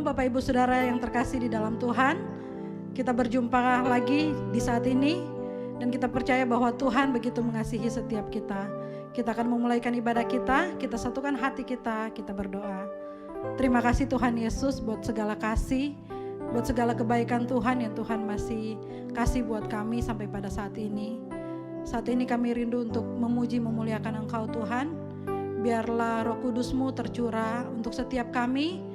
Bapak Ibu Saudara yang terkasih di dalam Tuhan, kita berjumpa lagi di saat ini dan kita percaya bahwa Tuhan begitu mengasihi setiap kita. Kita akan memulaikan ibadah kita satukan hati kita berdoa. Terima kasih Tuhan Yesus buat segala kasih, buat segala kebaikan Tuhan yang Tuhan masih kasih buat kami sampai pada saat ini. Saat ini kami rindu untuk memuji memuliakan Engkau Tuhan. Biarlah Roh Kudus-Mu tercurah untuk setiap kami,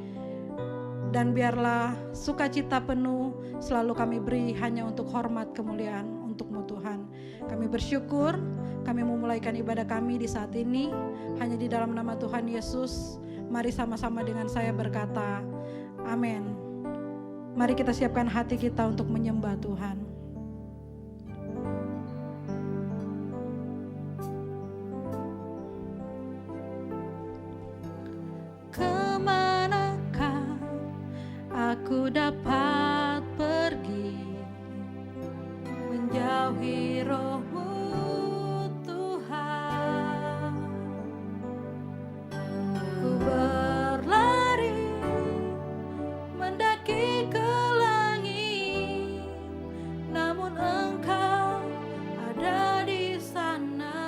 dan biarlah sukacita penuh selalu kami beri hanya untuk hormat kemuliaan untuk-Mu Tuhan. Kami bersyukur, kami memulaikan ibadah kami di saat ini hanya di dalam nama Tuhan Yesus. Mari sama-sama dengan saya berkata, amin. Mari kita siapkan hati kita untuk menyembah Tuhan. Kemanakah aku dapat pergi menjauhi Roh-Mu Tuhan? Ku berlari mendaki ke langit, namun Engkau ada di sana.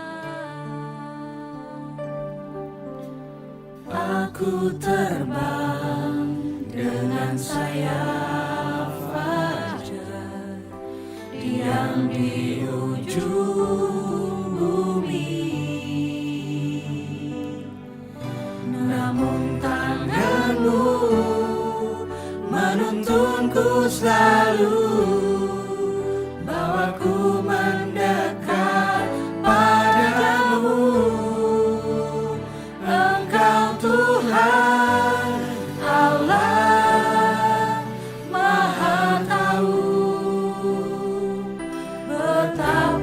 Aku terbang dengan sayap fajar, diam di ujung bumi. Namun tangan-Mu menuntunku selalu, bawaku mendekat padamu. Engkau Tuhan Allah Maha Tahu betapa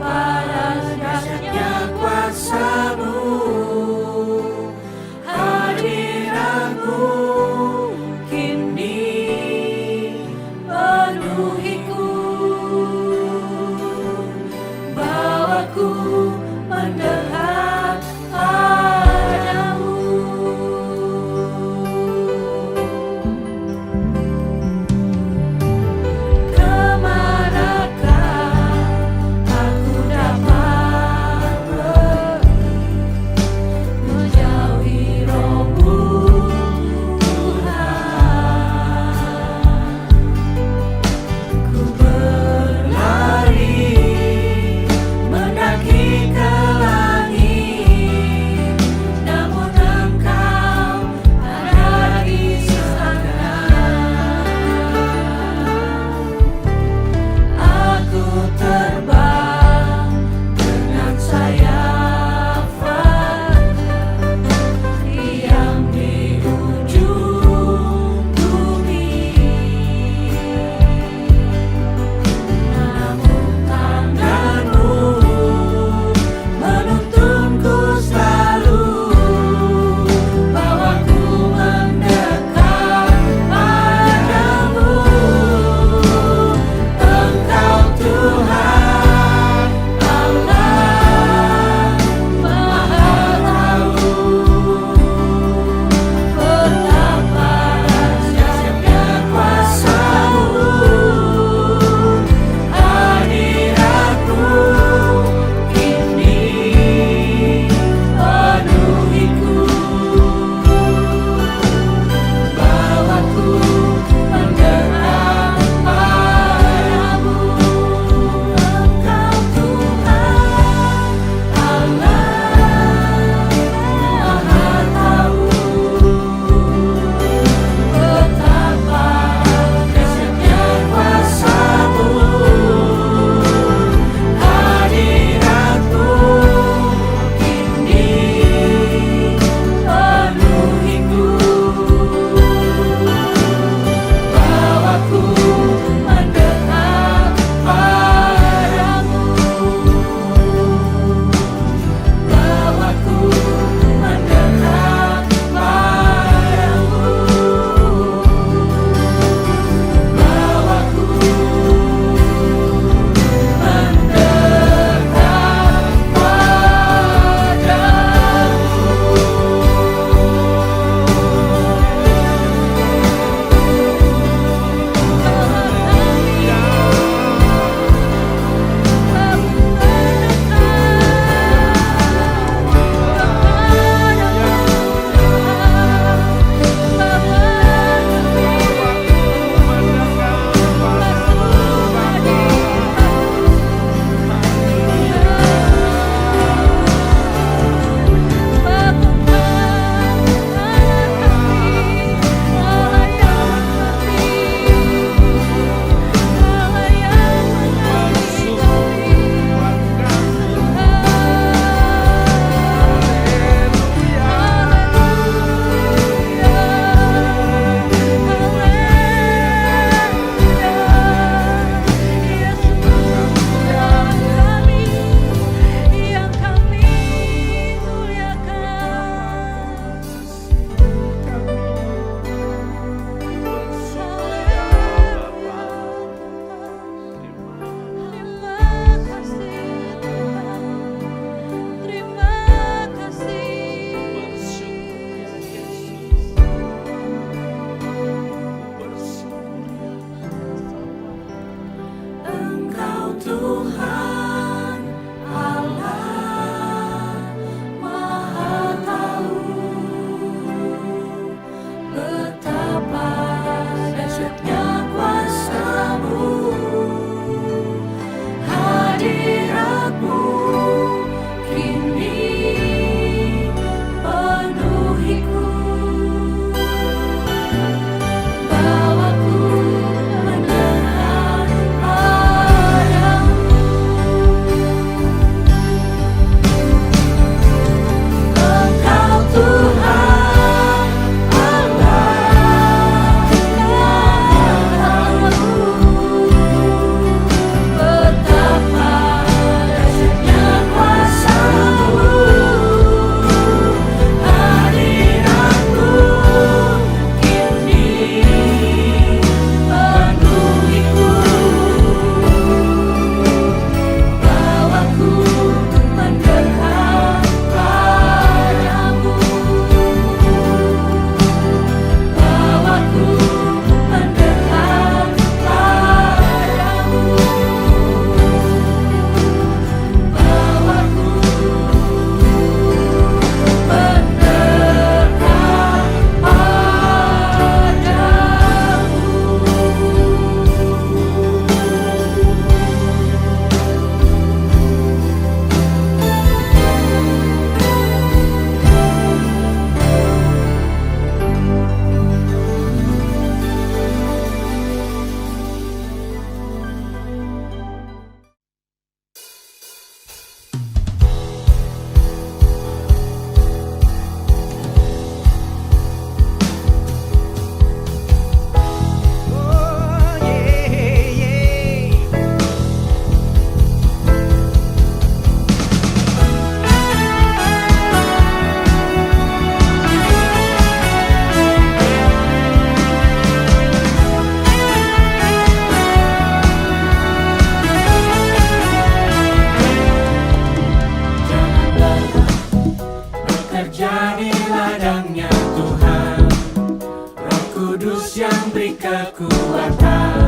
memberi kekuatan,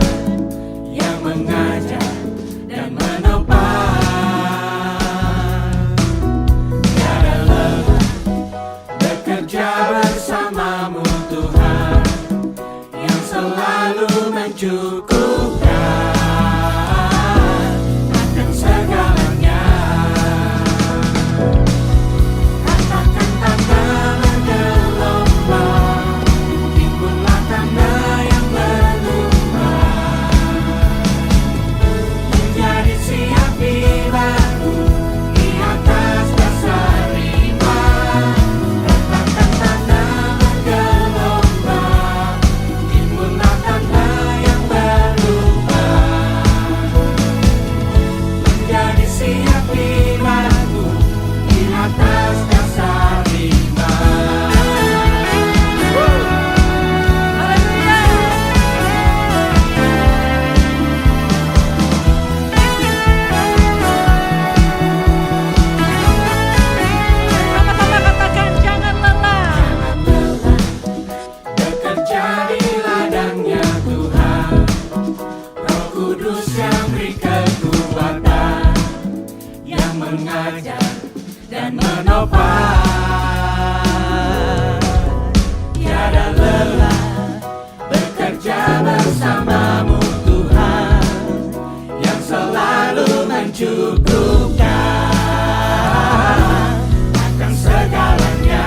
yang mengajar dan menopang. Tiada lelah bekerja bersamamu Tuhan, yang selalu mencukupkan akan segalanya. Katakan tanda bergelombang, timbullah tanda yang berlubang, menjadi siap dibangun di atas dasar iman. Katakan tanda bergelombang, timbullah tanda yang berlubang, menjadi siap dibangun di atas dasar iman. Sama-sama katakan jangan lelah. Bekerja di ladangnya Tuhan, Roh Kudus yang beri kekuatan, yang mengajar dan menopang. Tiada lelah bekerja bersamamu Tuhan, yang selalu mencukupkan akan segalanya.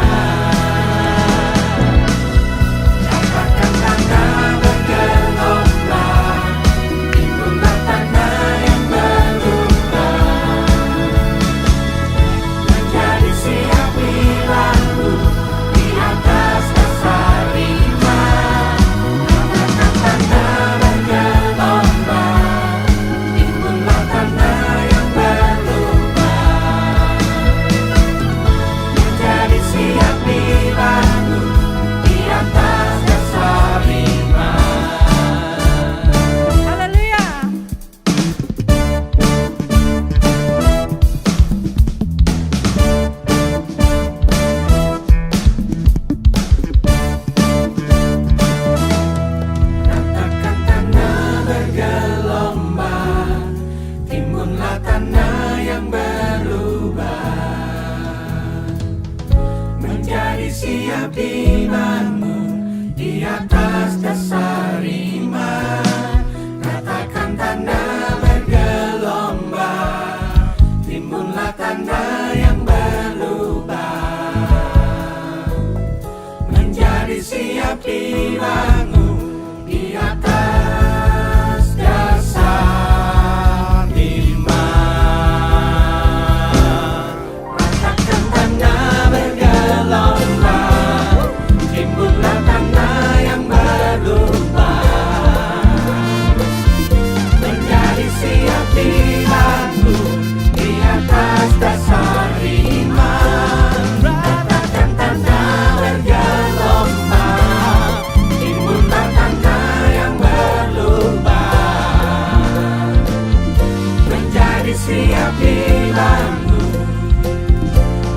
Katakan tanda bergelombang, timbullah tanda yang berubah, menjadi siap dibangun di atas dasar iman. Katakan tanda bergelombang, timbullah tanda yang berubah, menjadi siap dibangun di atas dasar iman. Haleluya. Katakan tanda bergelombang, timbunlah tanda yang berubah, menjadi siap dibangun di atas dasar iman. Katakan tanda bergelombang, timbunlah tanda yang berubah, menjadi siap dibangun di atas dasar iman. Katakan tanda bergelombang, timbullah tanda yang berubah, menjadi siap dibangun di atas dasar iman. Katakan tanda bergelombang, timbullah tanda yang berubah, menjadi siap dibangun,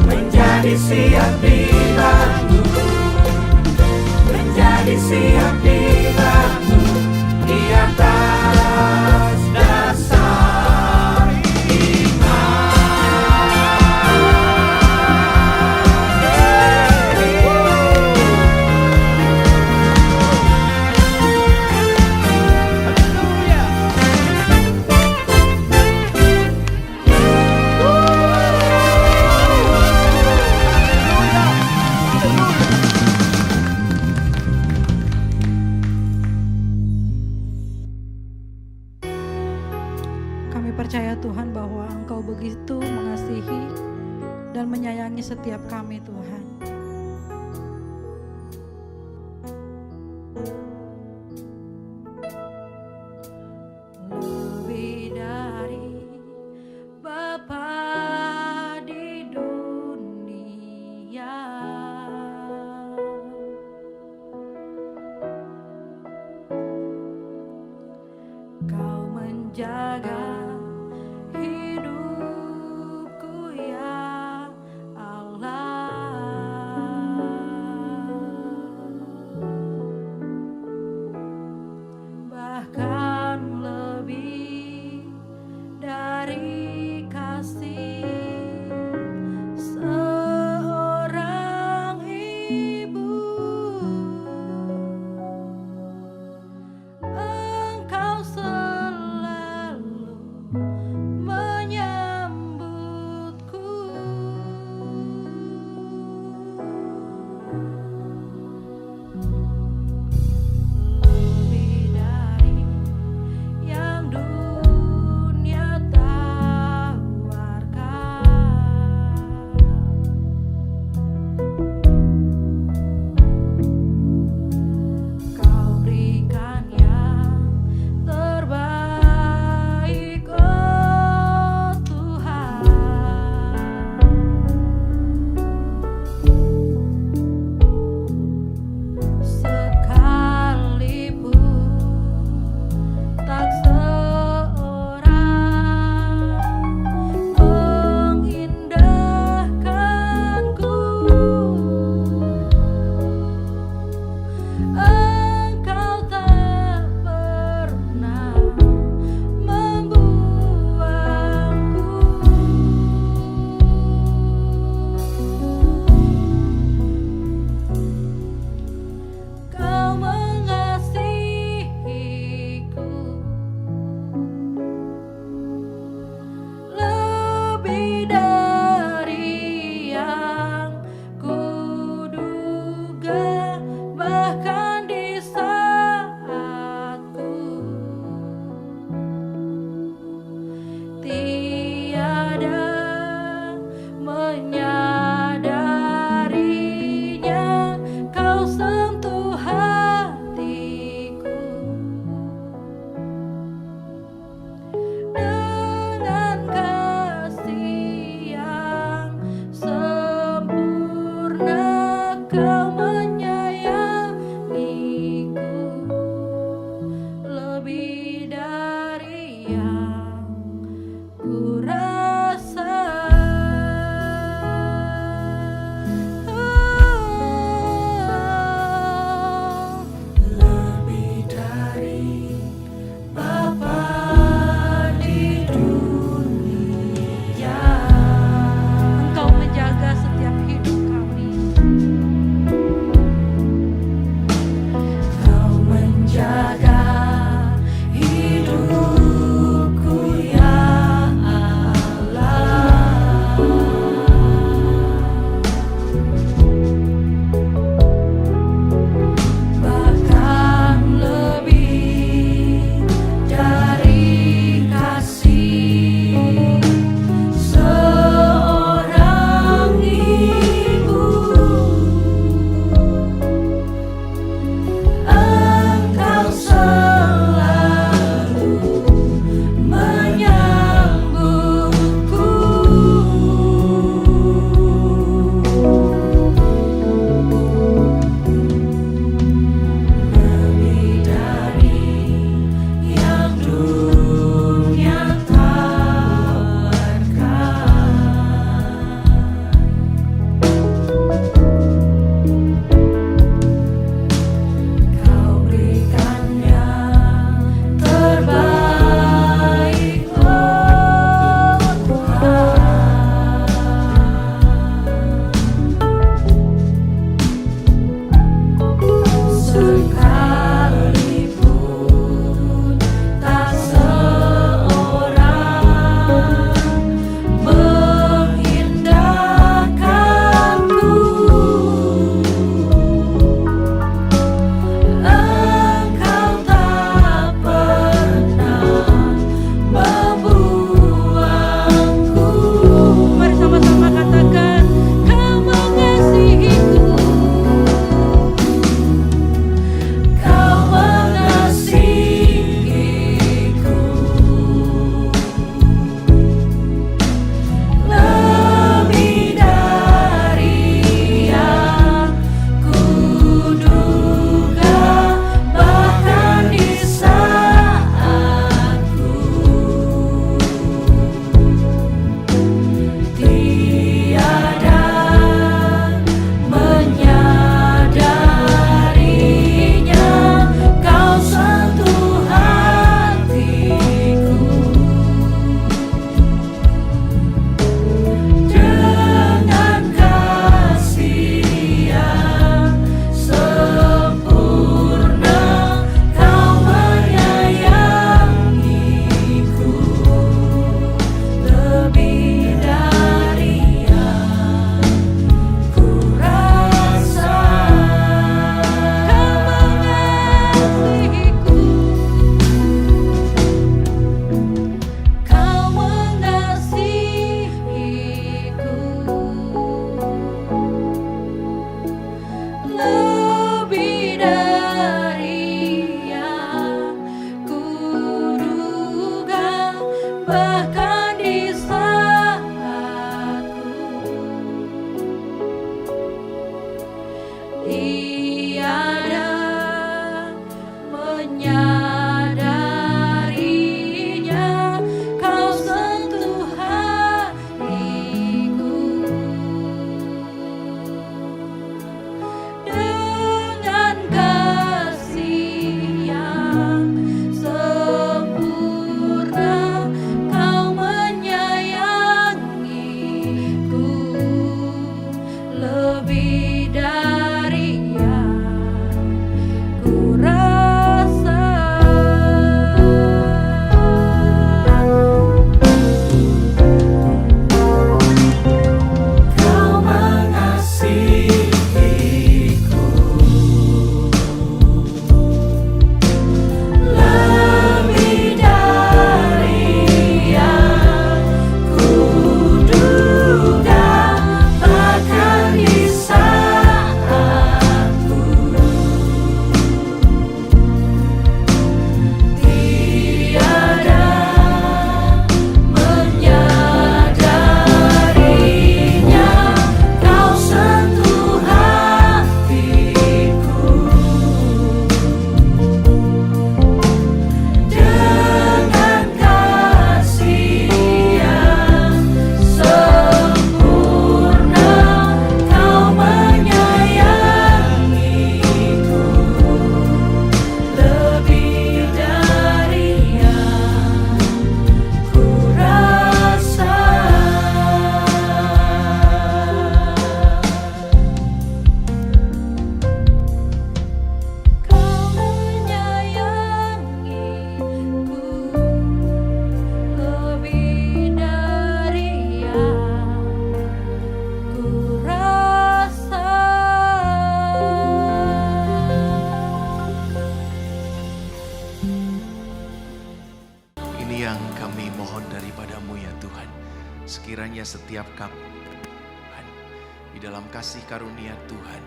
menjadi siap dibangun, menjadi siap dibangun di atas dasar Kami percaya Tuhan bahwa Engkau begitu mengasihi dan menyayangi setiap kami Tuhan. Lebih dari Bapa di dunia, Kau menjaga hidupku ya Allah. dalam kasih karunia Tuhan,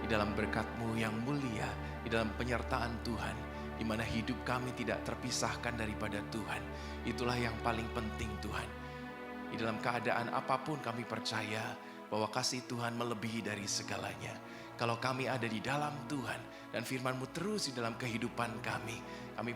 di dalam berkat-Mu yang mulia, di dalam penyertaan Tuhan, di mana hidup kami tidak terpisahkan daripada Tuhan. Itulah yang paling penting Tuhan. Di dalam keadaan apapun kami percaya bahwa kasih Tuhan melebihi dari segalanya. Kalau kami ada di dalam Tuhan dan firman-Mu terus di dalam kehidupan kami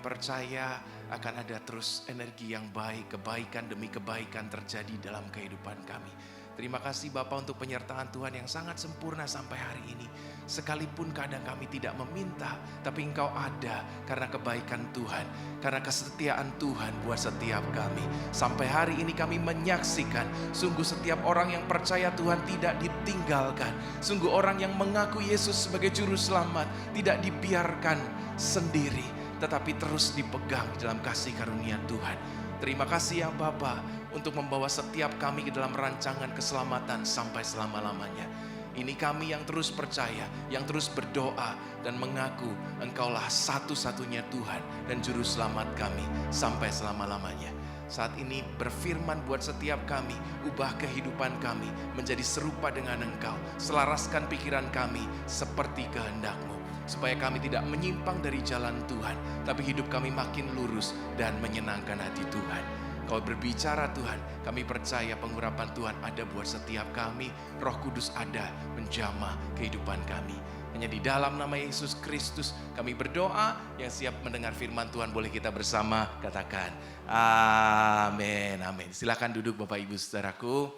percaya akan ada terus energi yang baik, kebaikan demi kebaikan terjadi dalam kehidupan kami. Terima kasih Bapa untuk penyertaan Tuhan yang sangat sempurna sampai hari ini. Sekalipun kadang kami tidak meminta, tapi Engkau ada karena kebaikan Tuhan, karena kesetiaan Tuhan buat setiap kami. Sampai hari ini kami menyaksikan, sungguh setiap orang yang percaya Tuhan tidak ditinggalkan. Sungguh orang yang mengaku Yesus sebagai Juru Selamat tidak dibiarkan sendiri, tetapi terus dipegang dalam kasih karunia Tuhan. Terima kasih ya Bapa untuk membawa setiap kami ke dalam rancangan keselamatan sampai selama-lamanya. Ini kami yang terus percaya, yang terus berdoa dan mengaku Engkaulah satu-satunya Tuhan dan Juru Selamat kami sampai selama-lamanya. Saat ini berfirman buat setiap kami, ubah kehidupan kami menjadi serupa dengan Engkau. Selaraskan pikiran kami seperti kehendak-Mu, supaya kami tidak menyimpang dari jalan Tuhan, tapi hidup kami makin lurus dan menyenangkan hati Tuhan. Kau berbicara Tuhan, kami percaya pengurapan Tuhan ada buat setiap kami. Roh Kudus ada menjamah kehidupan kami. Hanya di dalam nama Yesus Kristus kami berdoa. Yang siap mendengar firman Tuhan boleh kita bersama katakan amin, amin. Silakan duduk Bapak Ibu Saudaraku.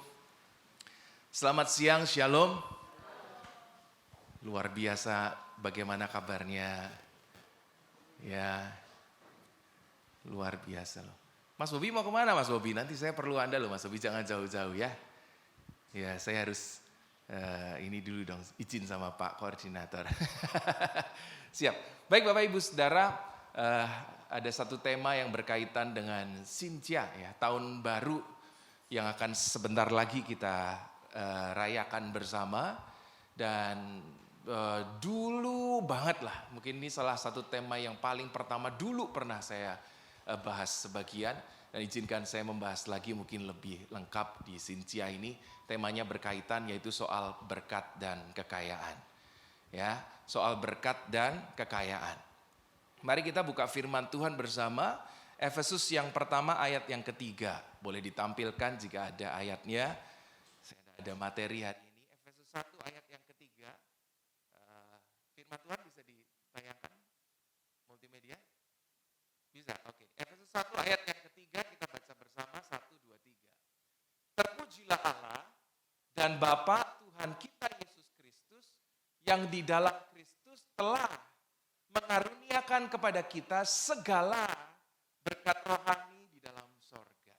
Selamat siang, shalom. Luar biasa, bagaimana kabarnya? Ya, luar biasa loh. Mas Bobi mau kemana Mas Bobi? Nanti saya perlu Anda loh Mas Bobi, jangan jauh-jauh ya. Ya saya harus ini dulu dong, izin sama Pak Koordinator. Siap. Baik Bapak Ibu Saudara, ada satu tema yang berkaitan dengan Sintia ya, tahun baru yang akan sebentar lagi kita rayakan bersama. Dan dulu banget lah, mungkin ini salah satu tema yang paling pertama dulu pernah saya bahas sebagian, dan izinkan saya membahas lagi mungkin lebih lengkap di Sintia ini. Temanya berkaitan yaitu soal berkat dan kekayaan. Ya, soal berkat dan kekayaan. Mari kita buka firman Tuhan bersama, Efesus yang pertama ayat yang ketiga. Boleh ditampilkan jika ada ayatnya. Saya ada materi hari ini. Efesus 1 ayat yang ketiga. Firman Tuhan bisa ditayangkan multimedia? Bisa, oke. Efesus 1 ayat yang ketiga kita baca bersama 1, 2, 3. Terpujilah Allah dan Bapa Tuhan kita Yesus Kristus yang di dalam Kristus telah mengaruniakan kepada kita segala berkat rohani di dalam sorga.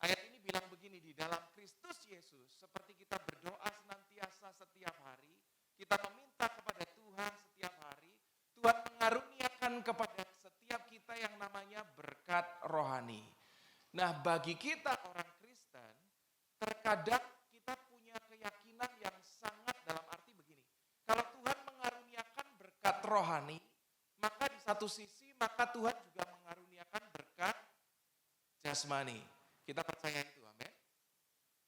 Ayat ini bilang begini, di dalam Kristus Yesus seperti kita berdoa senantiasa setiap hari, kita meminta kepada Tuhan setiap hari, Tuhan mengaruniakan kepada setiap kita yang namanya berkat rohani. Nah bagi kita orang Kristen, terkadang kita punya keyakinan yang sangat dalam arti begini. Kalau Tuhan mengaruniakan berkat rohani, maka di satu sisi, maka Tuhan juga mengaruniakan berkat jasmani. Kita percaya itu, amin.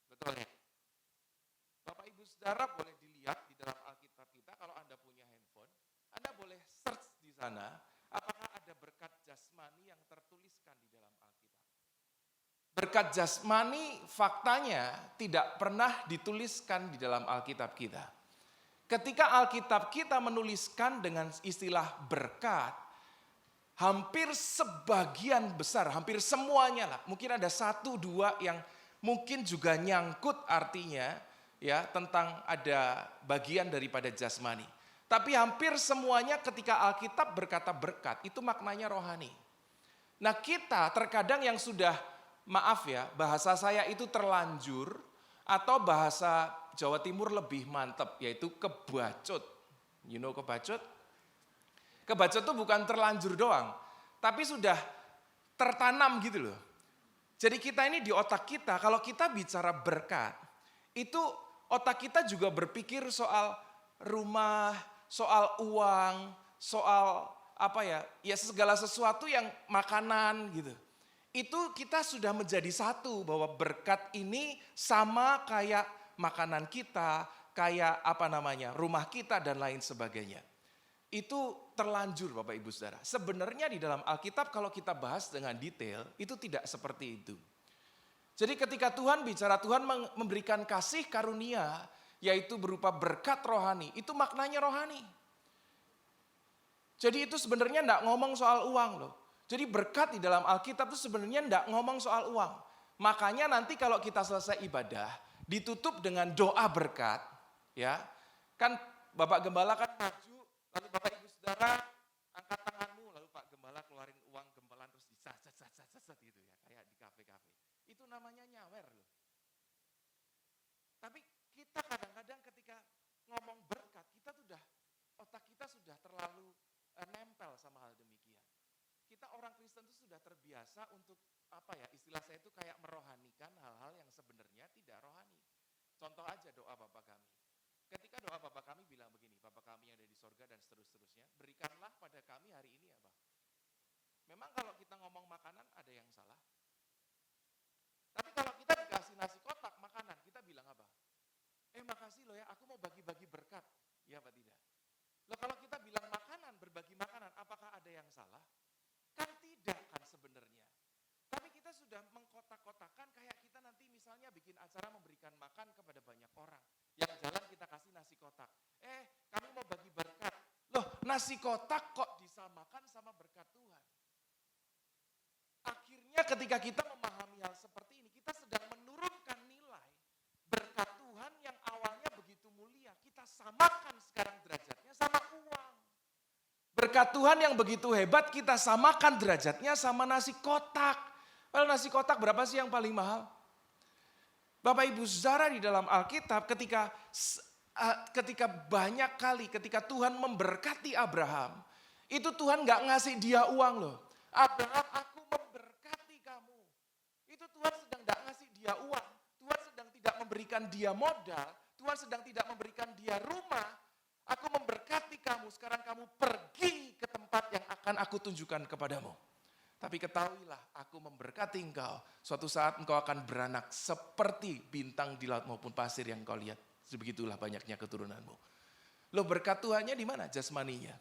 Betul ya? Bapak Ibu Saudara boleh dilihat di dalam Alkitab kita, kalau Anda punya handphone, Anda boleh search di sana, apakah ada berkat jasmani yang tertuliskan di dalam Alkitab. Berkat jasmani faktanya tidak pernah dituliskan di dalam Alkitab kita. Ketika Alkitab kita menuliskan dengan istilah berkat, hampir sebagian besar, hampir semuanya lah, mungkin ada 1, 2 yang mungkin juga nyangkut artinya ya tentang ada bagian daripada jasmani. Tapi hampir semuanya ketika Alkitab berkata berkat, itu maknanya rohani. Nah kita terkadang yang sudah, maaf ya, bahasa saya itu terlanjur, atau bahasa Jawa Timur lebih mantap, yaitu kebacut. You know kebacut? Kebacut itu bukan terlanjur doang, tapi sudah tertanam gitu loh. Jadi kita ini di otak kita, kalau kita bicara berkat, itu otak kita juga berpikir soal rumah, soal uang, soal apa ya, ya segala sesuatu yang makanan gitu. Itu kita sudah menjadi satu bahwa berkat ini sama kayak makanan kita, kayak rumah kita dan lain sebagainya. Itu terlanjur Bapak Ibu Saudara. Sebenarnya di dalam Alkitab kalau kita bahas dengan detail, itu tidak seperti itu. Jadi ketika Tuhan bicara, Tuhan memberikan kasih karunia, yaitu berupa berkat rohani, itu maknanya rohani. Jadi itu sebenarnya enggak ngomong soal uang loh. Jadi berkat di dalam Alkitab itu sebenarnya enggak ngomong soal uang. Makanya nanti kalau kita selesai ibadah, ditutup dengan doa berkat, ya. Kan Bapak Gembala kan maju, lalu Bapak Ibu Saudara angkat tanganmu, lalu Pak Gembala keluarin uang gembalan terus disat gitu ya, kayak di kafe-kafe. Itu namanya nyawer loh. Tapi kita kadang-kadang ketika ngomong berkat, otak kita sudah terlalu nempel sama hal demikian. Kita orang Kristen itu sudah terbiasa untuk istilah saya itu kayak merohanikan hal-hal yang sebenarnya tidak rohani. Contoh aja doa Bapa kami. Ketika doa Bapa kami bilang begini, Bapa kami yang ada di sorga dan seterusnya, berikanlah pada kami hari ini apa? Memang kalau kita ngomong makanan ada yang salah. Tapi kalau kita dikasih nasi kotak makanan, kita bilang apa? Makasih loh ya, aku mau bagi-bagi berkat. Ya apa tidak? Loh kalau kita bilang makanan, berbagi makanan, apakah ada yang salah? Kan tidak kan sebenarnya. Tapi kita sudah mengkotak-kotakan kayak kita nanti misalnya bikin acara memberikan makan kepada banyak orang. Yang jalan kita kasih nasi kotak. Kami mau bagi berkat. Loh nasi kotak kok disamakan sama berkat Tuhan? Akhirnya ketika kita memahami hal seperti ini, kita sedang menurunkan nilai berkat Tuhan yang awalnya begitu mulia. Kita samakan sekarang derajatnya sama uang. Berkat Tuhan yang begitu hebat, kita samakan derajatnya sama nasi kotak. Kalau nasi kotak berapa sih yang paling mahal? Bapak Ibu Saudara di dalam Alkitab ketika banyak kali ketika Tuhan memberkati Abraham, itu Tuhan gak ngasih dia uang loh. Abraham, aku memberkati kamu. Itu Tuhan sedang gak ngasih dia uang. Tuhan sedang tidak memberikan dia modal. Tuhan sedang tidak memberikan dia rumah. Aku memberkati kamu, sekarang kamu pergi ke tempat yang akan aku tunjukkan kepadamu. Tapi ketahuilah, aku memberkati engkau. Suatu saat engkau akan beranak seperti bintang di laut maupun pasir yang kau lihat. Sebegitulah banyaknya keturunanmu. Loh berkat Tuhannya di mana? Jasmaninya.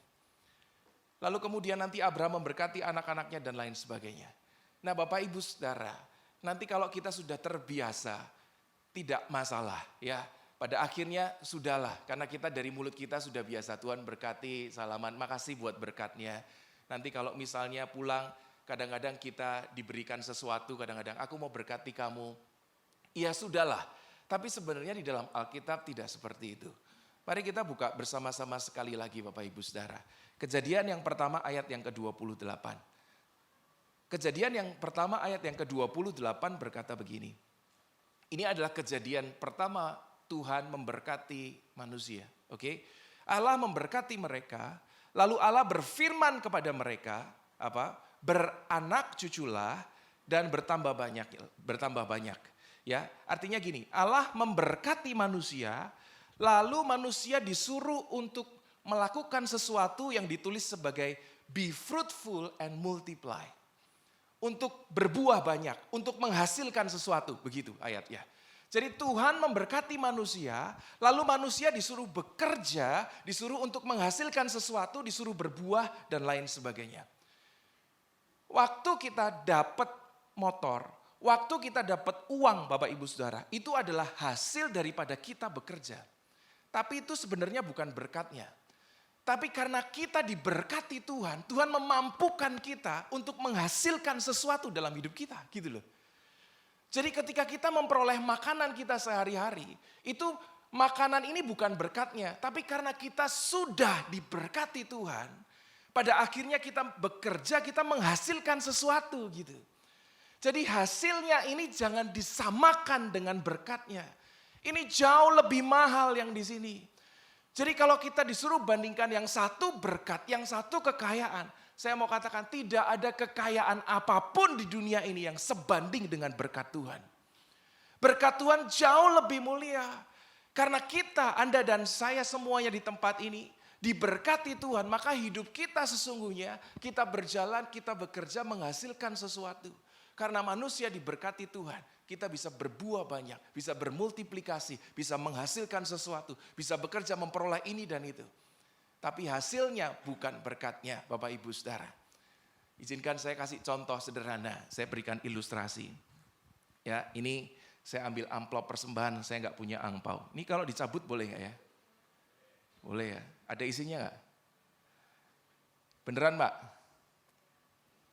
Lalu kemudian nanti Abraham memberkati anak-anaknya dan lain sebagainya. Nah Bapak Ibu Saudara, nanti kalau kita sudah terbiasa, tidak masalah ya. Pada akhirnya sudahlah, karena kita dari mulut kita sudah biasa. Tuhan berkati, salaman, makasih buat berkatnya. Nanti kalau misalnya pulang, kadang-kadang kita diberikan sesuatu, kadang-kadang aku mau berkati kamu. Ya sudahlah, tapi sebenarnya di dalam Alkitab tidak seperti itu. Mari kita buka bersama-sama sekali lagi Bapak Ibu Saudara. Kejadian yang pertama ayat yang ke-28. Kejadian yang pertama ayat yang ke-28 berkata begini. Ini adalah kejadian pertama Tuhan memberkati manusia. Oke? Allah memberkati mereka, lalu Allah berfirman kepada mereka, beranak cuculah dan bertambah banyak. Ya, artinya gini, Allah memberkati manusia, lalu manusia disuruh untuk melakukan sesuatu yang ditulis sebagai be fruitful and multiply. Untuk berbuah banyak, untuk menghasilkan sesuatu, begitu ayatnya. Jadi Tuhan memberkati manusia, lalu manusia disuruh bekerja, disuruh untuk menghasilkan sesuatu, disuruh berbuah dan lain sebagainya. Waktu kita dapat motor, waktu kita dapat uang Bapak Ibu Saudara, itu adalah hasil daripada kita bekerja. Tapi itu sebenarnya bukan berkatnya. Tapi karena kita diberkati Tuhan, Tuhan memampukan kita untuk menghasilkan sesuatu dalam hidup kita, gitu loh. Jadi ketika kita memperoleh makanan kita sehari-hari, itu makanan ini bukan berkatnya, tapi karena kita sudah diberkati Tuhan, pada akhirnya kita bekerja, kita menghasilkan sesuatu gitu. Jadi hasilnya ini jangan disamakan dengan berkatnya. Ini jauh lebih mahal yang di sini. Jadi kalau kita disuruh bandingkan yang satu berkat, yang satu kekayaan, saya mau katakan tidak ada kekayaan apapun di dunia ini yang sebanding dengan berkat Tuhan. Berkat Tuhan jauh lebih mulia. Karena kita, Anda dan saya semuanya di tempat ini, diberkati Tuhan, maka hidup kita sesungguhnya, kita berjalan, kita bekerja menghasilkan sesuatu. Karena manusia diberkati Tuhan, kita bisa berbuah banyak, bisa bermultiplikasi, bisa menghasilkan sesuatu, bisa bekerja memperoleh ini dan itu. Tapi hasilnya bukan berkatnya, Bapak Ibu Saudara. Izinkan saya kasih contoh sederhana, saya berikan ilustrasi. Ya, ini saya ambil amplop persembahan, saya nggak punya angpau. Ini kalau dicabut boleh nggak ya? Boleh ya? Ada isinya nggak? Beneran Mbak?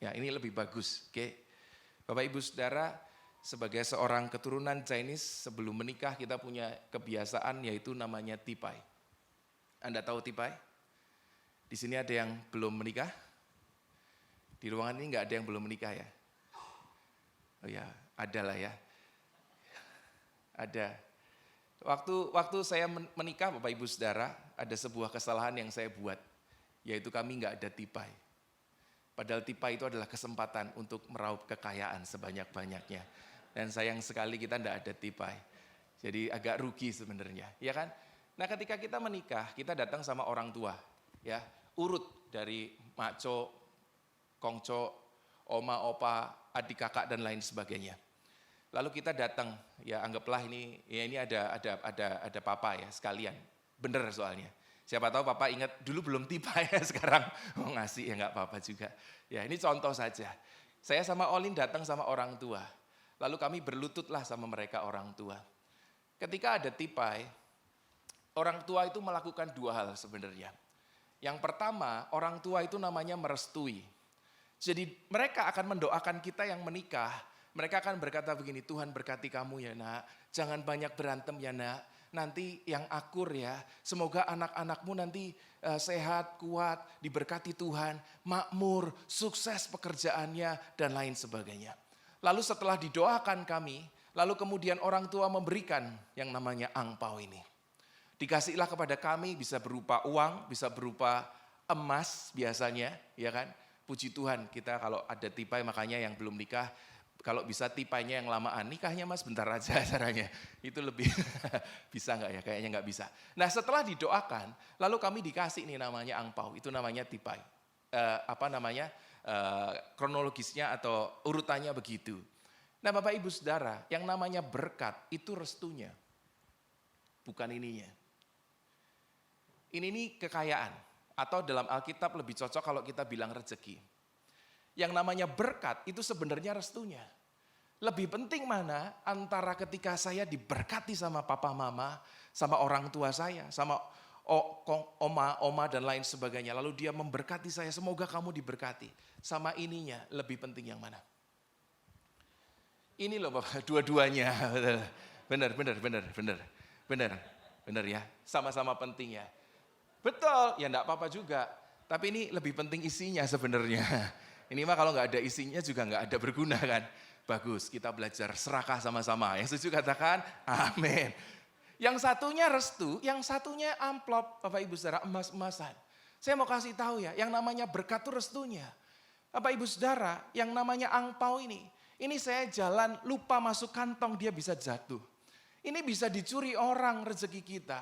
Ya ini lebih bagus, oke. Bapak Ibu Saudara, sebagai seorang keturunan Chinese, sebelum menikah kita punya kebiasaan yaitu namanya tipai. Anda tahu tipai? Di sini ada yang belum menikah? Di ruangan ini nggak ada yang belum menikah ya? Oh ya, ada lah ya. Ada. Waktu saya menikah Bapak Ibu Saudara, ada sebuah kesalahan yang saya buat, yaitu kami nggak ada tipai. Padahal tipai itu adalah kesempatan untuk meraup kekayaan sebanyak-banyaknya. Dan sayang sekali kita nggak ada tipai. Jadi agak rugi sebenarnya, ya kan? Nah ketika kita menikah, kita datang sama orang tua, ya urut dari makco, kongco, oma, opa, adik kakak dan lain sebagainya. Lalu kita datang, ya anggaplah ini ada papa ya sekalian, bener soalnya. Siapa tahu papa ingat dulu belum tipai ya sekarang mau ngasih ya nggak apa-apa juga. Ya ini contoh saja. Saya sama Olin datang sama orang tua, lalu kami berlututlah sama mereka orang tua. Ketika ada tipai, orang tua itu melakukan dua hal sebenarnya. Yang pertama, orang tua itu namanya merestui. Jadi mereka akan mendoakan kita yang menikah. Mereka akan berkata begini, Tuhan berkati kamu ya nak, jangan banyak berantem ya nak. Nanti yang akur ya, semoga anak-anakmu nanti sehat, kuat, diberkati Tuhan, makmur, sukses pekerjaannya dan lain sebagainya. Lalu setelah didoakan kami, lalu kemudian orang tua memberikan yang namanya angpau ini. Dikasihlah kepada kami, bisa berupa uang, bisa berupa emas biasanya, ya kan? Puji Tuhan kita kalau ada tipai, makanya yang belum nikah, kalau bisa tipainya yang lamaan, nikahnya mas bentar aja caranya. Itu lebih bisa nggak ya? Kayaknya nggak bisa. Nah setelah didoakan, lalu kami dikasih nih namanya angpau, itu namanya tipai. Kronologisnya atau urutannya begitu. Nah Bapak Ibu Saudara, yang namanya berkat itu restunya, bukan ininya. Ini kekayaan, atau dalam Alkitab lebih cocok kalau kita bilang rezeki. Yang namanya berkat itu sebenarnya restunya. Lebih penting mana antara ketika saya diberkati sama papa mama, sama orang tua saya, sama oma dan lain sebagainya. Lalu dia memberkati saya, semoga kamu diberkati. Sama ininya, lebih penting yang mana? Ini loh Bapak, dua-duanya. Benar ya, sama-sama penting ya. Betul, ya enggak apa-apa juga. Tapi ini lebih penting isinya sebenarnya. Ini mah kalau nggak ada isinya juga nggak ada berguna kan. Bagus, kita belajar serakah sama-sama. Yang setuju katakan amin. Yang satunya restu, yang satunya amplop, Bapak Ibu Saudara, emas-emasan. Saya mau kasih tahu ya, yang namanya berkat itu restunya. Bapak Ibu Saudara, yang namanya angpau ini saya jalan lupa masuk kantong, dia bisa jatuh. Ini bisa dicuri orang rezeki kita.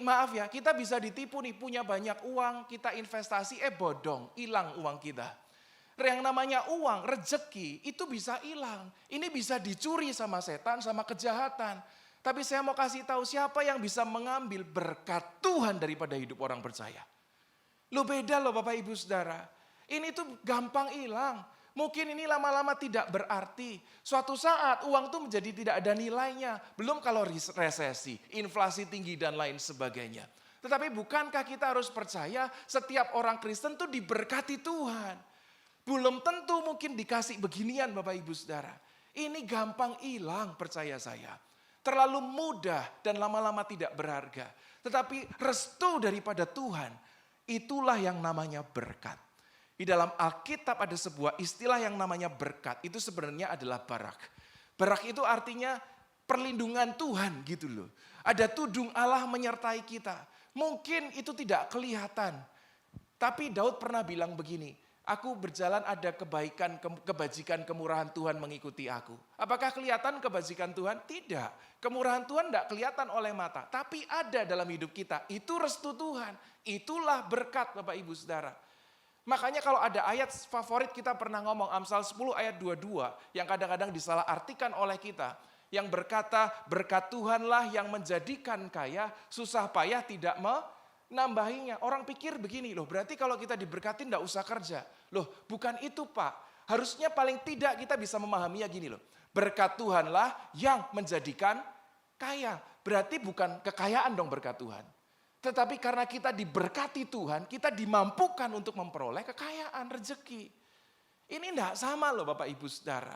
Maaf ya, kita bisa ditipu nih, punya banyak uang, kita investasi, bodong, hilang uang kita. Yang namanya uang, rezeki, itu bisa hilang. Ini bisa dicuri sama setan, sama kejahatan. Tapi saya mau kasih tahu siapa yang bisa mengambil berkat Tuhan daripada hidup orang percaya. Lo beda loh Bapak Ibu Saudara. Ini tuh gampang hilang. Mungkin ini lama-lama tidak berarti. Suatu saat uang tuh menjadi tidak ada nilainya. Belum kalau resesi, inflasi tinggi dan lain sebagainya. Tetapi bukankah kita harus percaya setiap orang Kristen tuh diberkati Tuhan. Belum tentu mungkin dikasih beginian Bapak Ibu Saudara. Ini gampang hilang percaya saya. Terlalu mudah dan lama-lama tidak berharga. Tetapi restu daripada Tuhan, itulah yang namanya berkat. Di dalam Alkitab ada sebuah istilah yang namanya berkat. Itu sebenarnya adalah barak. Barak itu artinya perlindungan Tuhan gitu loh. Ada tudung Allah menyertai kita. Mungkin itu tidak kelihatan. Tapi Daud pernah bilang begini, aku berjalan ada kebaikan, kebajikan, kemurahan Tuhan mengikuti aku. Apakah kelihatan kebajikan Tuhan? Tidak. Kemurahan Tuhan tidak kelihatan oleh mata. Tapi ada dalam hidup kita. Itu restu Tuhan. Itulah berkat Bapak Ibu Saudara. Makanya kalau ada ayat favorit kita pernah ngomong, Amsal 10 ayat 22, yang kadang-kadang disalahartikan oleh kita, yang berkata, berkat Tuhanlah yang menjadikan kaya, susah payah tidak menambahinya. Orang pikir begini loh, berarti kalau kita diberkati tidak usah kerja. Loh, bukan itu Pak. Harusnya paling tidak kita bisa memahaminya gini loh. Berkat Tuhanlah yang menjadikan kaya. Berarti bukan kekayaan dong berkat Tuhan. Tetapi karena kita diberkati Tuhan, kita dimampukan untuk memperoleh kekayaan, rezeki. Ini tidak sama loh Bapak Ibu Saudara.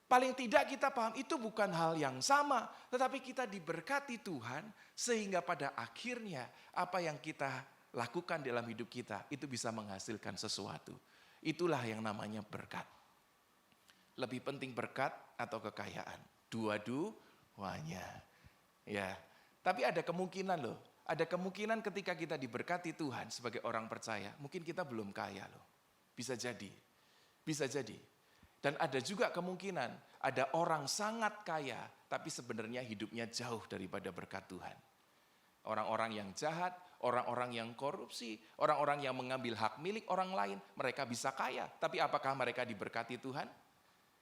Paling tidak kita paham itu bukan hal yang sama. Tetapi kita diberkati Tuhan sehingga pada akhirnya apa yang kita lakukan dalam hidup kita itu bisa menghasilkan sesuatu. Itulah yang namanya berkat. Lebih penting berkat atau kekayaan? Dua-duanya. Ya, tapi ada kemungkinan loh. Ada kemungkinan ketika kita diberkati Tuhan sebagai orang percaya, mungkin kita belum kaya loh. Bisa jadi. Bisa jadi. Dan ada juga kemungkinan ada orang sangat kaya, tapi sebenarnya hidupnya jauh daripada berkat Tuhan. Orang-orang yang jahat, orang-orang yang korupsi, orang-orang yang mengambil hak milik orang lain, mereka bisa kaya. Tapi apakah mereka diberkati Tuhan?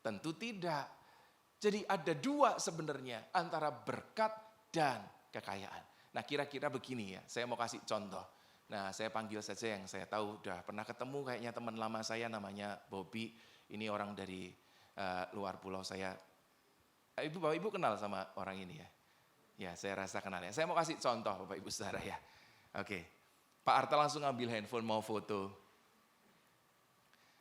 Tentu tidak. Jadi ada dua sebenarnya antara berkat dan kekayaan. Nah kira-kira begini ya, saya mau kasih contoh. Nah saya panggil saja yang saya tahu udah pernah ketemu kayaknya teman lama saya namanya Bobby. Ini orang dari luar pulau saya. Bapak Ibu kenal sama orang ini ya? Ya saya rasa kenal ya. Saya mau kasih contoh Bapak Ibu Saudara ya. Oke, Pak Arta langsung ambil handphone mau foto.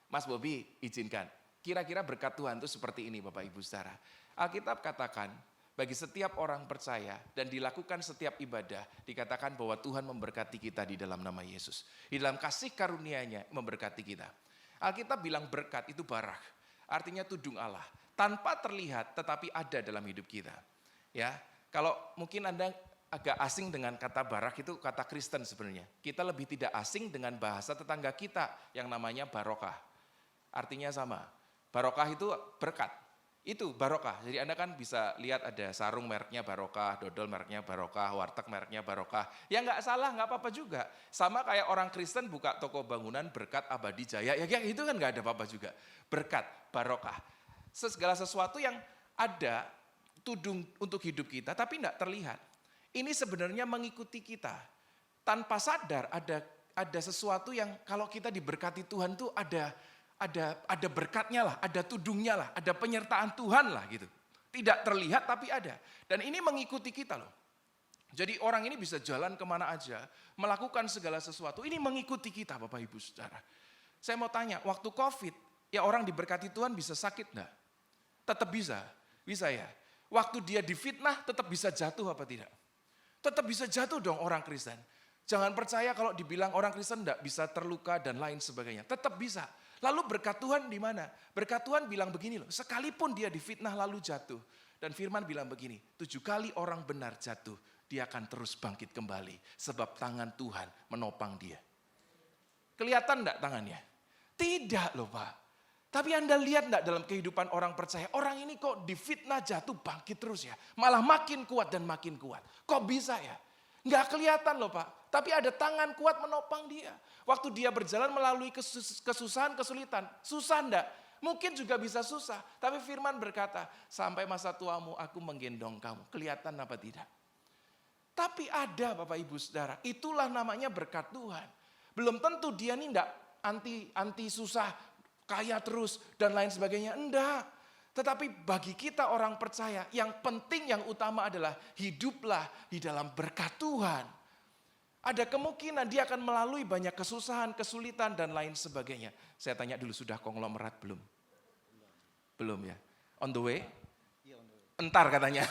Mas Bobby izinkan. Kira-kira berkat Tuhan itu seperti ini Bapak Ibu Saudara. Alkitab katakan, bagi setiap orang percaya dan dilakukan setiap ibadah, dikatakan bahwa Tuhan memberkati kita di dalam nama Yesus. Di dalam kasih karunia-Nya memberkati kita. Alkitab bilang berkat itu barak, artinya tudung Allah. Tanpa terlihat tetapi ada dalam hidup kita. Ya, kalau mungkin Anda agak asing dengan kata barak itu kata Kristen sebenarnya. Kita lebih tidak asing dengan bahasa tetangga kita yang namanya barokah. Artinya sama, barokah itu berkat. Itu barokah. Jadi Anda kan bisa lihat ada sarung mereknya barokah, dodol mereknya barokah, warteg mereknya barokah. Ya nggak salah, nggak apa-apa juga. Sama kayak orang Kristen buka toko bangunan berkat abadi jaya, ya itu kan nggak ada apa-apa juga. Berkat, barokah. Segala sesuatu yang ada tudung untuk hidup kita tapi nggak terlihat. Ini sebenarnya mengikuti kita. Tanpa sadar ada sesuatu yang kalau kita diberkati Tuhan tuh ada berkatnya lah, ada tudungnya lah, ada penyertaan Tuhan lah gitu. Tidak terlihat tapi ada. Dan ini mengikuti kita loh. Jadi orang ini bisa jalan kemana aja, melakukan segala sesuatu. Ini mengikuti kita Bapak Ibu Saudara. Saya mau tanya, waktu COVID, ya orang diberkati Tuhan bisa sakit enggak? Tetap bisa, bisa ya. Waktu dia difitnah tetap bisa jatuh apa tidak? Tetap bisa jatuh dong orang Kristen. Jangan percaya kalau dibilang orang Kristen enggak bisa terluka dan lain sebagainya. Tetap bisa. Lalu berkat Tuhan di mana? Berkat Tuhan bilang begini loh, sekalipun dia difitnah lalu jatuh. Dan firman bilang begini, 7 kali orang benar jatuh, dia akan terus bangkit kembali. Sebab tangan Tuhan menopang dia. Kelihatan enggak tangannya? Tidak loh Pak. Tapi Anda lihat enggak dalam kehidupan orang percaya, orang ini kok difitnah jatuh bangkit terus ya. Malah makin kuat dan makin kuat. Kok bisa ya? Enggak kelihatan loh Pak. Tapi ada tangan kuat menopang dia. Waktu dia berjalan melalui kesusahan, kesulitan. Susah enggak? Mungkin juga bisa susah. Tapi firman berkata, sampai masa tuamu aku menggendong kamu. Kelihatan apa tidak? Tapi ada Bapak Ibu Saudara. Itulah namanya berkat Tuhan. Belum tentu dia ini enggak anti susah, kaya terus dan lain sebagainya. Enggak. Tetapi bagi kita orang percaya, yang penting, yang utama adalah hiduplah di dalam berkat Tuhan. Ada kemungkinan dia akan melalui banyak kesusahan, kesulitan, dan lain sebagainya. Saya tanya dulu, sudah konglomerat belum? Belum ya? On the way? Entar katanya,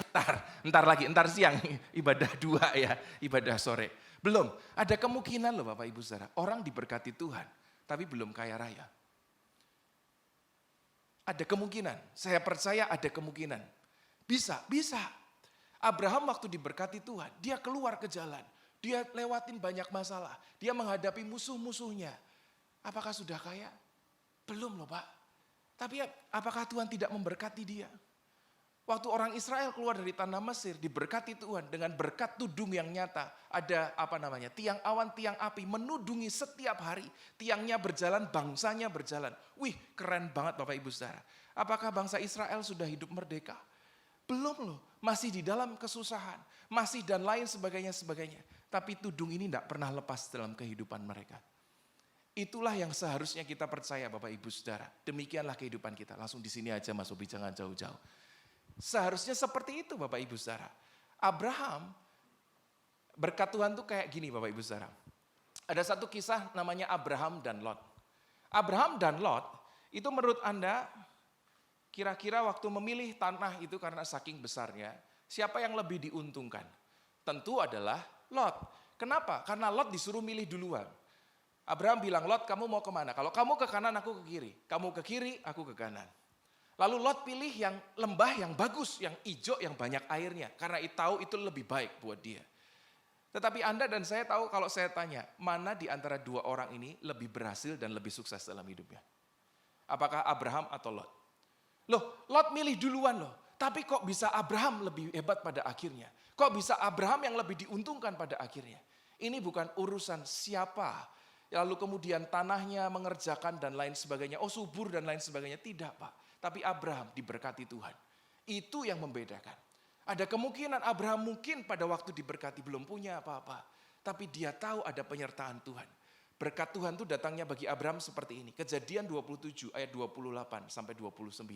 entar lagi, entar siang, ibadah 2 ya, ibadah sore. Belum, ada kemungkinan loh Bapak Ibu Saudara, orang diberkati Tuhan, tapi belum kaya raya. Ada kemungkinan, saya percaya ada kemungkinan. Bisa. Abraham waktu diberkati Tuhan, dia keluar ke jalan. Dia lewatin banyak masalah. Dia menghadapi musuh-musuhnya. Apakah sudah kaya? Belum loh Pak. Tapi apakah Tuhan tidak memberkati dia? Waktu orang Israel keluar dari tanah Mesir, diberkati Tuhan dengan berkat tudung yang nyata. Ada tiang awan, tiang api menudungi setiap hari. Tiangnya berjalan, bangsanya berjalan. Wih, keren banget Bapak Ibu Saudara. Apakah bangsa Israel sudah hidup merdeka? Belum loh, masih di dalam kesusahan. Masih dan lain sebagainya. Tapi tudung ini tidak pernah lepas dalam kehidupan mereka. Itulah yang seharusnya kita percaya Bapak Ibu Saudara. Demikianlah kehidupan kita. Langsung di sini aja Mas Bobi, jangan jauh-jauh. Seharusnya seperti itu Bapak Ibu Saudara. Abraham, berkat Tuhan tuh kayak gini Bapak Ibu Saudara. Ada satu kisah namanya Abraham dan Lot. Abraham dan Lot itu menurut Anda kira-kira waktu memilih tanah itu karena saking besarnya, siapa yang lebih diuntungkan? Tentu adalah Lot. Kenapa? Karena Lot disuruh milih duluan. Abraham bilang, Lot kamu mau kemana? Kalau kamu ke kanan aku ke kiri. Kamu ke kiri, aku ke kanan. Lalu Lot pilih yang lembah yang bagus, yang hijau, yang banyak airnya. Karena tahu itu lebih baik buat dia. Tetapi Anda dan saya tahu kalau saya tanya, mana di antara dua orang ini lebih berhasil dan lebih sukses dalam hidupnya? Apakah Abraham atau Lot? Loh, Lot milih duluan loh. Tapi kok bisa Abraham lebih hebat pada akhirnya? Kok bisa Abraham yang lebih diuntungkan pada akhirnya? Ini bukan urusan siapa. Lalu kemudian tanahnya mengerjakan dan lain sebagainya. Oh subur dan lain sebagainya. Tidak Pak. Tapi Abraham diberkati Tuhan. Itu yang membedakan. Ada kemungkinan Abraham mungkin pada waktu diberkati belum punya apa-apa. Tapi dia tahu ada penyertaan Tuhan. Berkat Tuhan itu datangnya bagi Abraham seperti ini. Kejadian 27 ayat 28 sampai 29.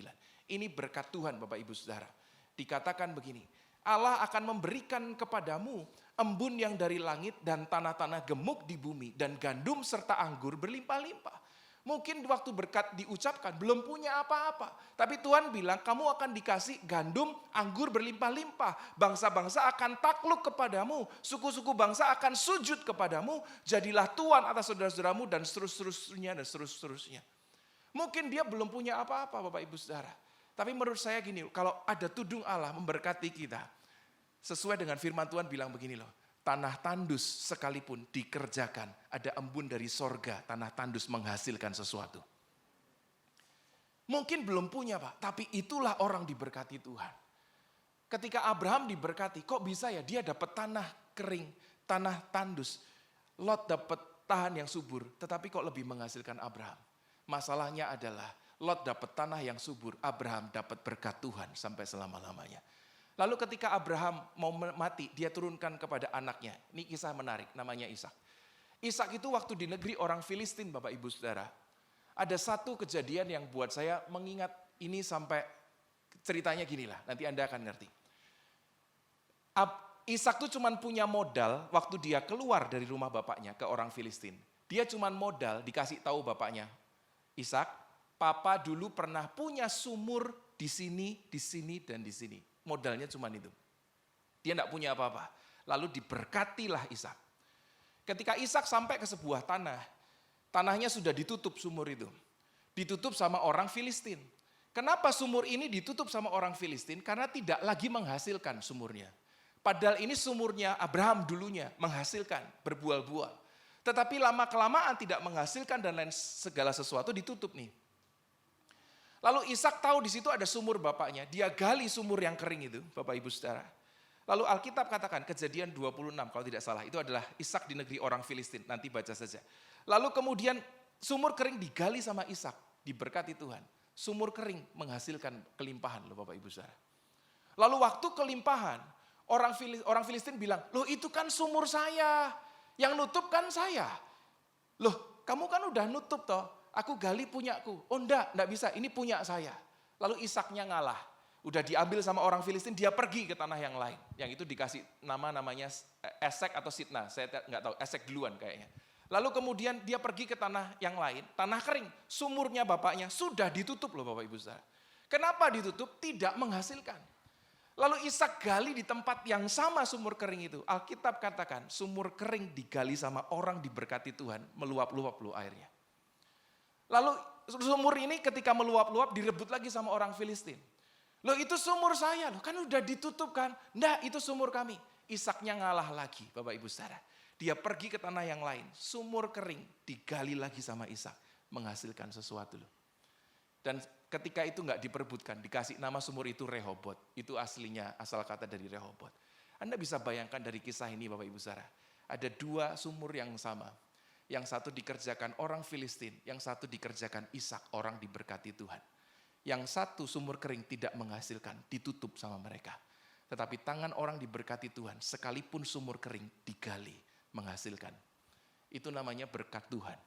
Ini berkat Tuhan Bapak Ibu Saudara. Dikatakan begini. Allah akan memberikan kepadamu embun yang dari langit dan tanah-tanah gemuk di bumi. Dan gandum serta anggur berlimpah-limpah. Mungkin waktu berkat diucapkan belum punya apa-apa. Tapi Tuhan bilang kamu akan dikasih gandum, anggur berlimpah-limpah. Bangsa-bangsa akan takluk kepadamu. Suku-suku bangsa akan sujud kepadamu. Jadilah Tuhan atas saudara-saudaramu dan seterusnya. Mungkin dia belum punya apa-apa Bapak Ibu Saudara. Tapi menurut saya gini, kalau ada tudung Allah memberkati kita. Sesuai dengan firman Tuhan bilang begini loh. Tanah tandus sekalipun dikerjakan, ada embun dari sorga, tanah tandus menghasilkan sesuatu. Mungkin belum punya Pak, tapi itulah orang diberkati Tuhan. Ketika Abraham diberkati, kok bisa ya dia dapat tanah kering, tanah tandus. Lot dapat tahan yang subur, tetapi kok lebih menghasilkan Abraham. Masalahnya adalah Lot dapat tanah yang subur, Abraham dapat berkat Tuhan sampai selama-lamanya. Lalu ketika Abraham mau mati, dia turunkan kepada anaknya. Ini kisah menarik, namanya Ishak. Ishak itu waktu di negeri orang Filistin, Bapak Ibu Saudara. Ada satu kejadian yang buat saya mengingat ini sampai ceritanya ginilah, nanti Anda akan ngerti. Ishak itu cuma punya modal waktu dia keluar dari rumah bapaknya ke orang Filistin. Dia cuma modal dikasih tahu bapaknya, Ishak, papa dulu pernah punya sumur di sini, dan di sini. Modalnya cuma itu. Dia tidak punya apa-apa. Lalu diberkatilah Ishak. Ketika Ishak sampai ke sebuah tanah, tanahnya sudah ditutup sumur itu. Ditutup sama orang Filistin. Kenapa sumur ini ditutup sama orang Filistin? Karena tidak lagi menghasilkan sumurnya. Padahal ini sumurnya Abraham dulunya menghasilkan, berbuah-buah. Tetapi lama-kelamaan tidak menghasilkan dan lain segala sesuatu ditutup nih. Lalu Ishak tahu di situ ada sumur bapaknya. Dia gali sumur yang kering itu, Bapak Ibu Saudara. Lalu Alkitab katakan kejadian 26 kalau tidak salah. Itu adalah Ishak di negeri orang Filistin. Nanti baca saja. Lalu kemudian sumur kering digali sama Ishak. Diberkati Tuhan. Sumur kering menghasilkan kelimpahan loh Bapak Ibu Saudara. Lalu waktu kelimpahan, orang Filistin bilang, loh itu kan sumur saya. Yang nutup kan saya. Loh kamu kan udah nutup toh. Aku gali punyaku. Oh enggak bisa, ini punya saya. Lalu Ishaknya ngalah. Udah diambil sama orang Filistin, dia pergi ke tanah yang lain. Yang itu dikasih namanya Esek atau Sitna. Saya nggak tahu, Esek duluan kayaknya. Lalu kemudian dia pergi ke tanah yang lain, tanah kering. Sumurnya bapaknya sudah ditutup loh Bapak Ibu Saudara. Kenapa ditutup? Tidak menghasilkan. Lalu Ishak gali di tempat yang sama sumur kering itu. Alkitab katakan sumur kering digali sama orang diberkati Tuhan, meluap-luap loh airnya. Lalu sumur ini ketika meluap-luap direbut lagi sama orang Filistin. Loh itu sumur saya loh, kan udah ditutup kan. Nggak, itu sumur kami. Ishaknya ngalah lagi Bapak Ibu Saudara. Dia pergi ke tanah yang lain, sumur kering digali lagi sama Ishak. Menghasilkan sesuatu loh. Dan ketika itu nggak diperebutkan, dikasih nama sumur itu Rehobot. Itu aslinya, asal kata dari Rehobot. Anda bisa bayangkan dari kisah ini Bapak Ibu Saudara. Ada 2 sumur yang sama. Yang satu dikerjakan orang Filistin, yang satu dikerjakan Ishak, orang diberkati Tuhan. Yang satu sumur kering tidak menghasilkan, ditutup sama mereka. Tetapi tangan orang diberkati Tuhan, sekalipun sumur kering digali, menghasilkan. Itu namanya berkat Tuhan.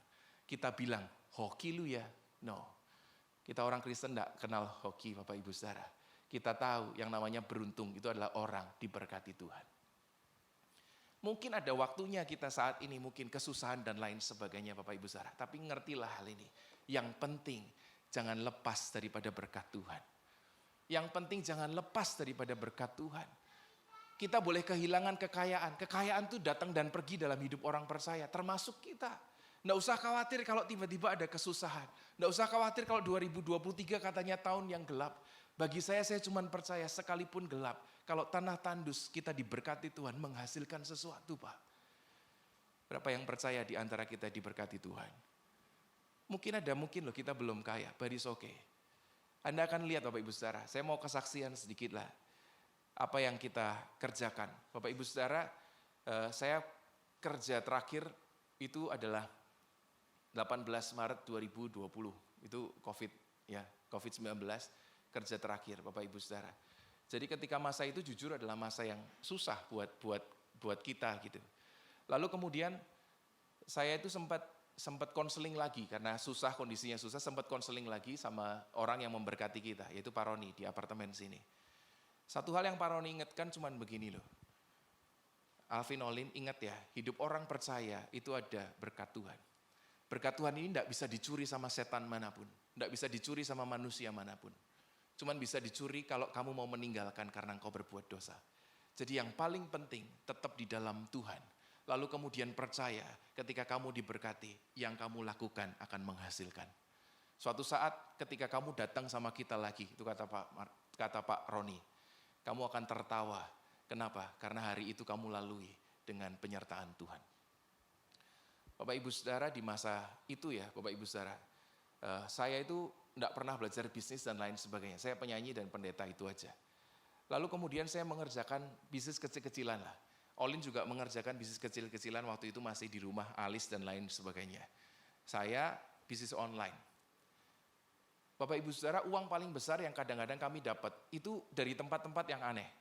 Kita bilang, hoki lu ya? No. Kita orang Kristen tidak kenal hoki Bapak Ibu Saudara. Kita tahu yang namanya beruntung itu adalah orang diberkati Tuhan. Mungkin ada waktunya kita saat ini mungkin kesusahan dan lain sebagainya Bapak Ibu Saudara. Tapi ngertilah hal ini. Yang penting jangan lepas daripada berkat Tuhan. Yang penting jangan lepas daripada berkat Tuhan. Kita boleh kehilangan kekayaan. Kekayaan itu datang dan pergi dalam hidup orang percaya. Termasuk kita. Nggak usah khawatir kalau tiba-tiba ada kesusahan. Nggak usah khawatir kalau 2023 katanya tahun yang gelap. Bagi saya cuma percaya sekalipun gelap. Kalau tanah tandus kita diberkati Tuhan menghasilkan sesuatu Pak. Berapa yang percaya di antara kita diberkati Tuhan? Mungkin loh kita belum kaya, but it's okay. Anda akan lihat Bapak Ibu Saudara, saya mau kesaksian sedikit lah. Apa yang kita kerjakan. Bapak Ibu Saudara, saya kerja terakhir itu adalah 18 Maret 2020. Itu COVID-19, kerja terakhir Bapak Ibu Saudara. Jadi ketika masa itu jujur adalah masa yang susah buat kita gitu. Lalu kemudian saya itu sempat konseling lagi karena kondisinya susah, sempat konseling lagi sama orang yang memberkati kita, yaitu Pak Roni di apartemen sini. Satu hal yang Pak Roni ingatkan cuman begini loh. Alvin Olin ingat ya, hidup orang percaya itu ada berkat Tuhan. Berkat Tuhan ini tidak bisa dicuri sama setan manapun, tidak bisa dicuri sama manusia manapun. Cuman bisa dicuri kalau kamu mau meninggalkan karena engkau berbuat dosa. Jadi yang paling penting tetap di dalam Tuhan. Lalu kemudian percaya ketika kamu diberkati, yang kamu lakukan akan menghasilkan. Suatu saat ketika kamu datang sama kita lagi, itu kata Pak Roni, kamu akan tertawa. Kenapa? Karena hari itu kamu lalui dengan penyertaan Tuhan. Bapak Ibu Saudara di masa itu ya, Bapak Ibu Saudara, saya itu tidak pernah belajar bisnis dan lain sebagainya. Saya penyanyi dan pendeta itu aja. Lalu kemudian saya mengerjakan bisnis kecil-kecilan lah. Olin juga mengerjakan bisnis kecil-kecilan waktu itu masih di rumah, alis dan lain sebagainya. Saya bisnis online. Bapak Ibu Saudara, uang paling besar yang kadang-kadang kami dapat itu dari tempat-tempat yang aneh.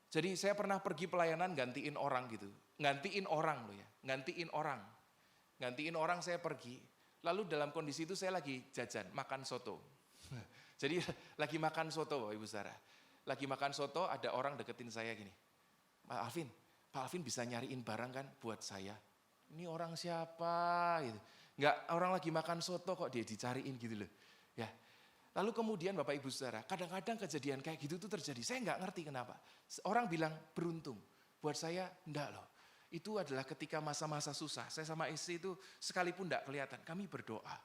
Jadi saya pernah pergi pelayanan gantiin orang gitu. Gantiin orang loh ya, gantiin orang. Gantiin orang saya pergi. Lalu dalam kondisi itu saya lagi jajan, makan soto. Jadi lagi makan soto Bapak Ibu Saudara. Lagi makan soto ada orang deketin saya gini. Pak Alvin bisa nyariin barang kan buat saya. Ini orang siapa gitu. Enggak, orang lagi makan soto kok dia dicariin gitu loh. Ya. Lalu kemudian Bapak Ibu Saudara, kadang-kadang kejadian kayak gitu tuh terjadi. Saya enggak ngerti kenapa. Orang bilang beruntung. Buat saya enggak loh. Itu adalah ketika masa-masa susah. Saya sama istri itu sekalipun enggak kelihatan, kami berdoa.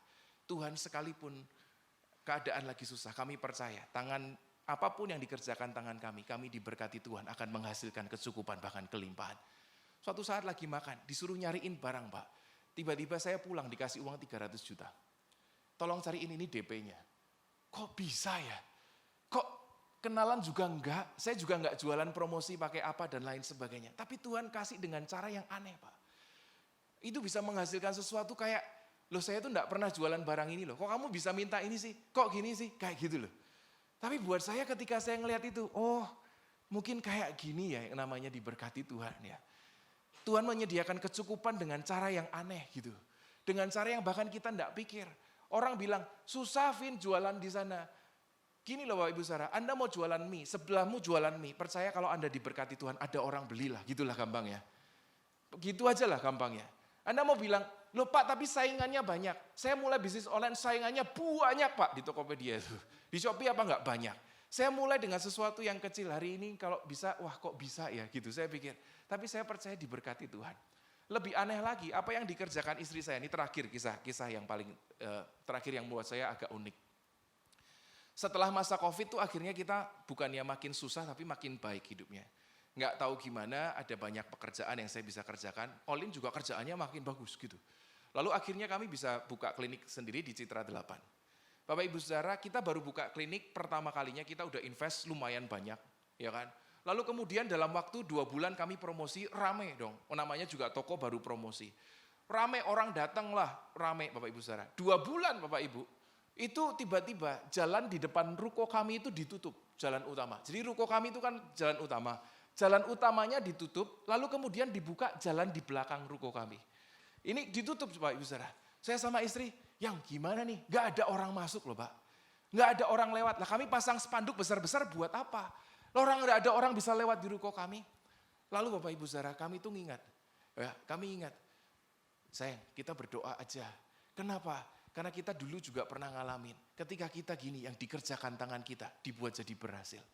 Tuhan sekalipun keadaan lagi susah, kami percaya. Apapun yang dikerjakan tangan kami diberkati Tuhan akan menghasilkan kecukupan bahkan kelimpahan. Suatu saat lagi makan, disuruh nyariin barang Pak. Tiba-tiba saya pulang dikasih uang 300 juta. Tolong cariin ini DP-nya. Kok bisa ya? Kok kenalan juga enggak? Saya juga enggak jualan promosi pakai apa dan lain sebagainya. Tapi Tuhan kasih dengan cara yang aneh Pak. Itu bisa menghasilkan sesuatu kayak, loh saya tuh enggak pernah jualan barang ini loh. Kok kamu bisa minta ini sih? Kok gini sih? Kayak gitu loh. Tapi buat saya ketika saya ngelihat itu, oh mungkin kayak gini ya yang namanya diberkati Tuhan ya. Tuhan menyediakan kecukupan dengan cara yang aneh gitu. Dengan cara yang bahkan kita enggak pikir. Orang bilang, susah Vin jualan di sana. Gini loh Bapak Ibu Saudara, Anda mau jualan mie, sebelahmu jualan mie. Percaya kalau Anda diberkati Tuhan, ada orang belilah. Gitulah gampangnya. Gitu aja lah gampangnya. Anda mau bilang, loh Pak tapi saingannya banyak. Saya mulai bisnis online saingannya banyak Pak di Tokopedia itu. Di Shopee apa enggak banyak. Saya mulai dengan sesuatu yang kecil. Hari ini kalau bisa, wah kok bisa ya gitu saya pikir. Tapi saya percaya diberkati Tuhan. Lebih aneh lagi, apa yang dikerjakan istri saya, ini terakhir kisah yang paling terakhir yang membuat saya agak unik. Setelah masa COVID tuh akhirnya kita bukannya makin susah tapi makin baik hidupnya. Nggak tahu gimana, ada banyak pekerjaan yang saya bisa kerjakan. Olin juga kerjaannya makin bagus gitu. Lalu akhirnya kami bisa buka klinik sendiri di Citra 8. Bapak Ibu Saudara, kita baru buka klinik pertama kalinya, kita udah invest lumayan banyak, ya kan. Lalu kemudian dalam waktu 2 bulan kami promosi, rame dong. Namanya juga toko baru promosi. Rame, orang datang lah, rame Bapak Ibu Saudara. 2 bulan Bapak Ibu, itu tiba-tiba jalan di depan ruko kami itu ditutup, jalan utama. Jadi ruko kami itu kan jalan utama. Jalan utamanya ditutup, lalu kemudian dibuka jalan di belakang ruko kami. Ini ditutup Bapak Ibu Saudara. Saya sama istri, yang gimana nih? Gak ada orang masuk loh Pak. Gak ada orang lewat. Lah kami pasang spanduk besar-besar buat apa? Gak ada orang bisa lewat di ruko kami. Lalu Bapak Ibu Saudara, kami tuh ingat. Ya, kami ingat. Sayang, kita berdoa aja. Kenapa? Karena kita dulu juga pernah ngalamin. Ketika kita gini, yang dikerjakan tangan kita, dibuat jadi berhasil.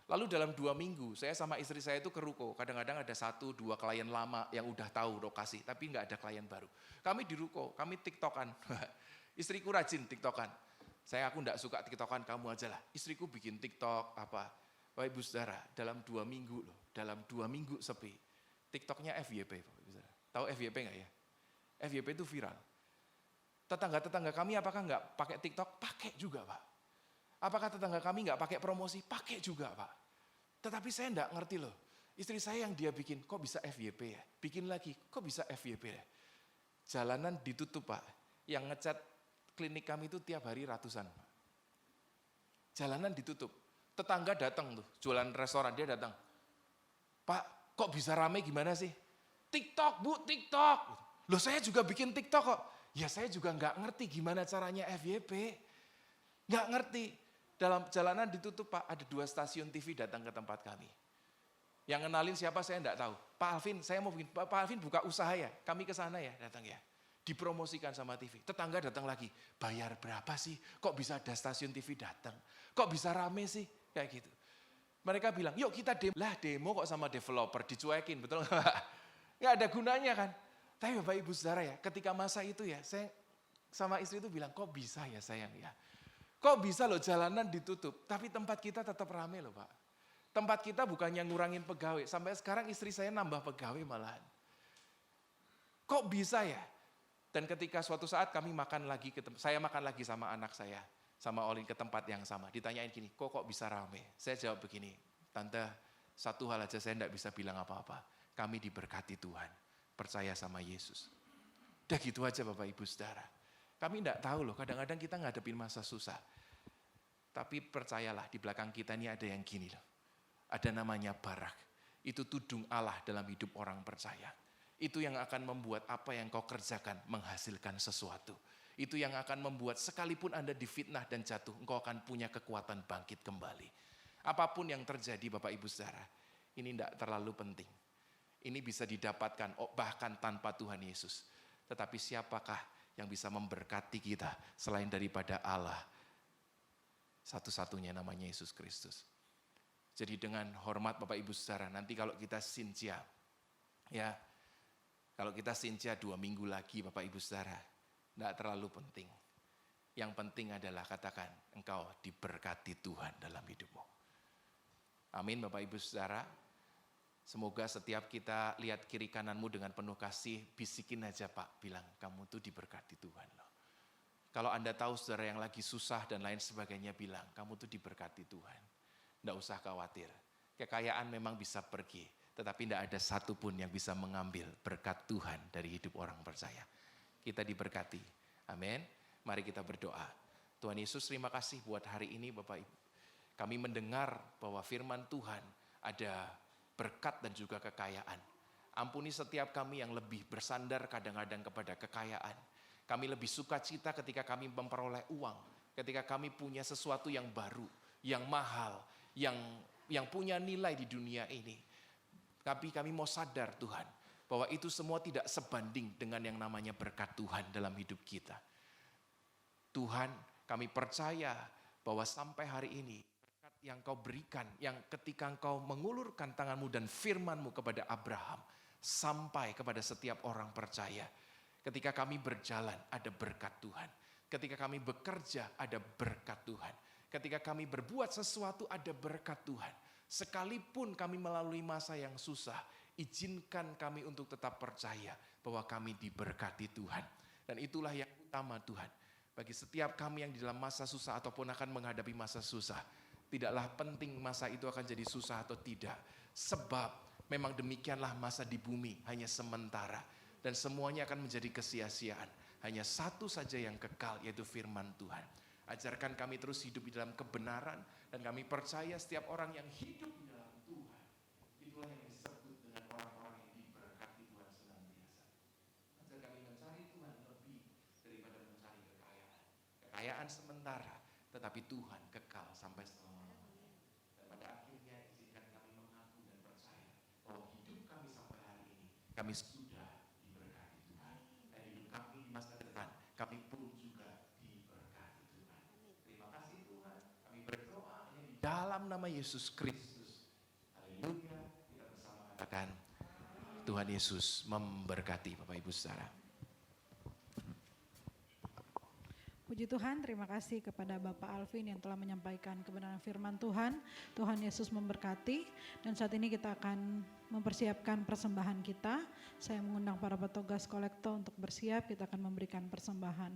Lalu dalam 2 minggu, saya sama istri saya itu ke ruko. Kadang-kadang ada 1-2 klien lama yang udah tahu lokasi, tapi nggak ada klien baru. Kami di ruko, kami tiktokan. Istriku rajin tiktokan. Aku nggak suka tiktokan, kamu aja lah. Istriku bikin tiktok apa. Bapak Ibu Saudara, dalam 2 minggu loh, dalam 2 minggu sepi. Tiktoknya FYP, Bapak Ibu Saudara. Tahu FYP nggak ya? FYP itu viral. Tetangga-tetangga kami apakah nggak pakai tiktok? Pakai juga Pak. Apakah tetangga kami nggak pakai promosi? Pakai juga Pak. Tetapi saya nggak ngerti loh. Istri saya yang dia bikin, kok bisa FYP ya? Bikin lagi, kok bisa FYP ya? Jalanan ditutup Pak. Yang ngecat klinik kami itu tiap hari ratusan Pak. Jalanan ditutup. Tetangga datang tuh, jualan restoran, dia datang. Pak, kok bisa rame gimana sih? TikTok Bu, TikTok. Loh saya juga bikin TikTok kok. Ya saya juga nggak ngerti gimana caranya FYP. Nggak ngerti. Dalam jalanan ditutup Pak, ada 2 stasiun TV datang ke tempat kami. Yang kenalin siapa saya enggak tahu. Pak Alvin, saya mau bikin, Pak Alvin buka usaha ya, kami ke sana ya, datang ya. Dipromosikan sama TV. Tetangga datang lagi, bayar berapa sih? Kok bisa ada stasiun TV datang? Kok bisa rame sih? Kayak gitu. Mereka bilang, yuk kita demo. Lah demo kok sama developer, dicuekin, betul nggak? Nggak ada gunanya kan. Tapi Bapak Ibu Saudara ya, ketika masa itu ya, saya sama istri itu bilang, kok bisa ya sayang ya? Kok bisa loh jalanan ditutup, tapi tempat kita tetap rame loh Pak. Tempat kita bukannya ngurangin pegawai, sampai sekarang istri saya nambah pegawai malahan. Kok bisa ya? Dan ketika suatu saat kami makan lagi, saya makan lagi sama anak saya, sama Olin ke tempat yang sama. Ditanyain gini, kok bisa rame? Saya jawab begini, Tante, satu hal aja saya enggak bisa bilang apa-apa. Kami diberkati Tuhan, percaya sama Yesus. Udah gitu aja Bapak Ibu Saudara. Kami enggak tahu loh, kadang-kadang kita ngadepin masa susah. Tapi percayalah, di belakang kita ini ada yang gini loh. Ada namanya barak. Itu tudung Allah dalam hidup orang percaya. Itu yang akan membuat apa yang kau kerjakan menghasilkan sesuatu. Itu yang akan membuat sekalipun Anda difitnah dan jatuh, engkau akan punya kekuatan bangkit kembali. Apapun yang terjadi Bapak Ibu Saudara, ini tidak terlalu penting. Ini bisa didapatkan bahkan tanpa Tuhan Yesus. Tetapi siapakah yang bisa memberkati kita selain daripada Allah? Satu-satunya namanya Yesus Kristus. Jadi dengan hormat Bapak Ibu Saudara, nanti kalau kita sinja, ya, kalau kita sinja 2 minggu lagi Bapak Ibu Saudara, tidak terlalu penting. Yang penting adalah katakan, engkau diberkati Tuhan dalam hidupmu. Amin Bapak Ibu Saudara. Semoga setiap kita lihat kiri kananmu dengan penuh kasih, bisikin aja Pak, bilang kamu tuh diberkati Tuhan loh. Kalau Anda tahu saudara yang lagi susah dan lain sebagainya, bilang kamu tuh diberkati Tuhan. Nggak usah khawatir, kekayaan memang bisa pergi, tetapi tidak ada satupun yang bisa mengambil berkat Tuhan dari hidup orang percaya. Kita diberkati, amin. Mari kita berdoa. Tuhan Yesus, terima kasih buat hari ini Bapak Ibu. Kami mendengar bahwa firman Tuhan ada berkat dan juga kekayaan. Ampuni setiap kami yang lebih bersandar kadang-kadang kepada kekayaan. Kami lebih sukacita ketika kami memperoleh uang, ketika kami punya sesuatu yang baru, yang mahal, yang punya nilai di dunia ini. Tapi kami mau sadar Tuhan, bahwa itu semua tidak sebanding dengan yang namanya berkat Tuhan dalam hidup kita. Tuhan, kami percaya bahwa sampai hari ini, yang kau berikan, yang ketika engkau mengulurkan tanganmu dan firmanmu kepada Abraham, sampai kepada setiap orang percaya. Ketika kami berjalan, ada berkat Tuhan. Ketika kami bekerja, ada berkat Tuhan. Ketika kami berbuat sesuatu, ada berkat Tuhan. Sekalipun kami melalui masa yang susah, izinkan kami untuk tetap percaya bahwa kami diberkati Tuhan. Dan itulah yang utama Tuhan. Bagi setiap kami yang di dalam masa susah ataupun akan menghadapi masa susah, tidaklah penting masa itu akan jadi susah atau tidak. Sebab memang demikianlah masa di bumi, hanya sementara. Dan semuanya akan menjadi kesia-siaan. Hanya satu saja yang kekal, yaitu firman Tuhan. Ajarkan kami terus hidup di dalam kebenaran, dan kami percaya setiap orang yang hidup di dalam Tuhan, itulah yang disebut dengan orang-orang yang diberkati Tuhan senantiasa. Ajar kami mencari Tuhan lebih daripada mencari kekayaan. Kekayaan sementara, tetapi Tuhan kekal sampai selama-lamanya. Dan pada akhirnya izinkan kami mengaku dan percaya bahwa hidup kami sampai hari ini, kami sudah diberkati Tuhan. Dan hidup kami di masa depan, kami pun juga diberkati Tuhan. Terima kasih Tuhan, kami berdoa di dalam nama Yesus Kristus. Haleluya, kita bersama katakan, Tuhan Yesus memberkati Bapak Ibu Saudara. Puji Tuhan, terima kasih kepada Bapak Alvin yang telah menyampaikan kebenaran firman Tuhan. Tuhan Yesus memberkati, dan saat ini kita akan mempersiapkan persembahan kita. Saya mengundang para petugas kolektor untuk bersiap, kita akan memberikan persembahan.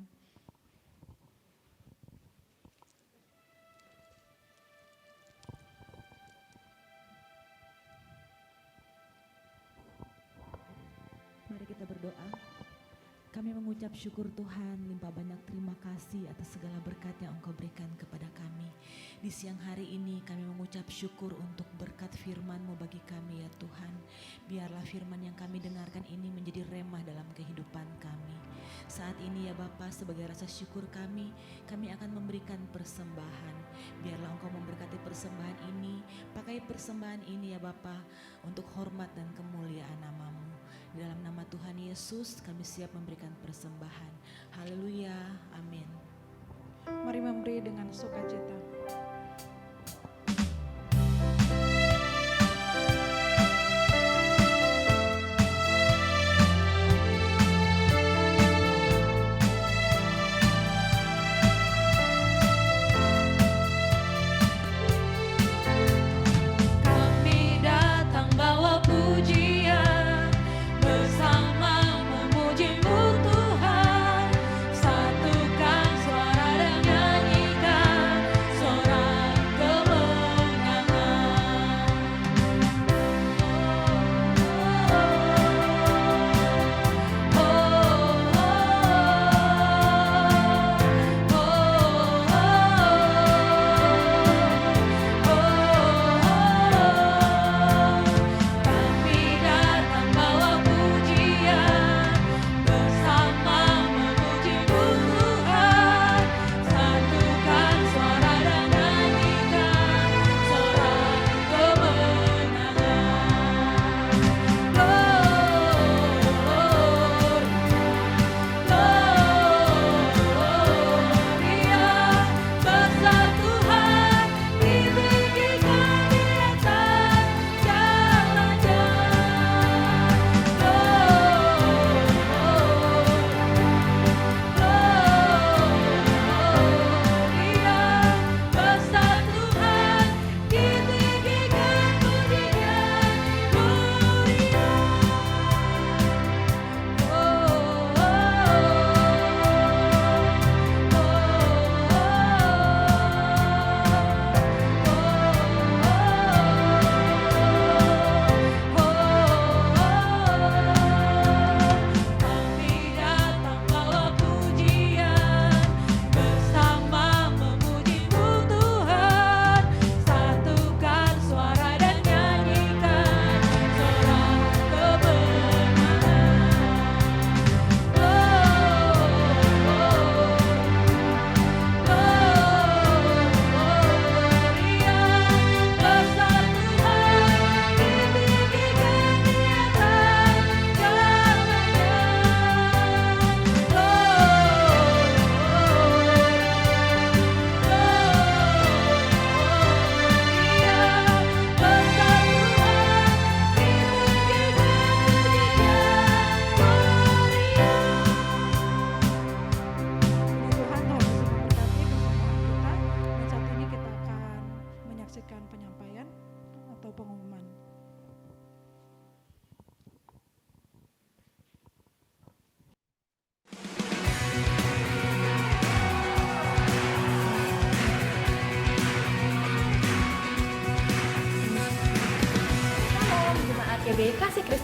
Mari kita berdoa. Kami mengucap syukur Tuhan, limpah banyak terima kasih atas segala berkat yang Engkau berikan kepada kami. Di siang hari ini kami mengucap syukur untuk berkat firman-Mu bagi kami ya Tuhan. Biarlah firman yang kami dengarkan ini menjadi remah dalam kehidupan kami. Saat ini ya Bapa, sebagai rasa syukur kami akan memberikan persembahan. Biarlah Engkau memberkati persembahan ini, pakai persembahan ini ya Bapa untuk hormat dan kemuliaan nama-Mu. Di dalam nama Tuhan Yesus kami siap memberikan persembahan. Haleluya, amin. Mari memberi dengan sukacita. Kami datang bawa pujian, bersama memuji-Mu Tuhan. Satukan suara dan nyanyikan, sorak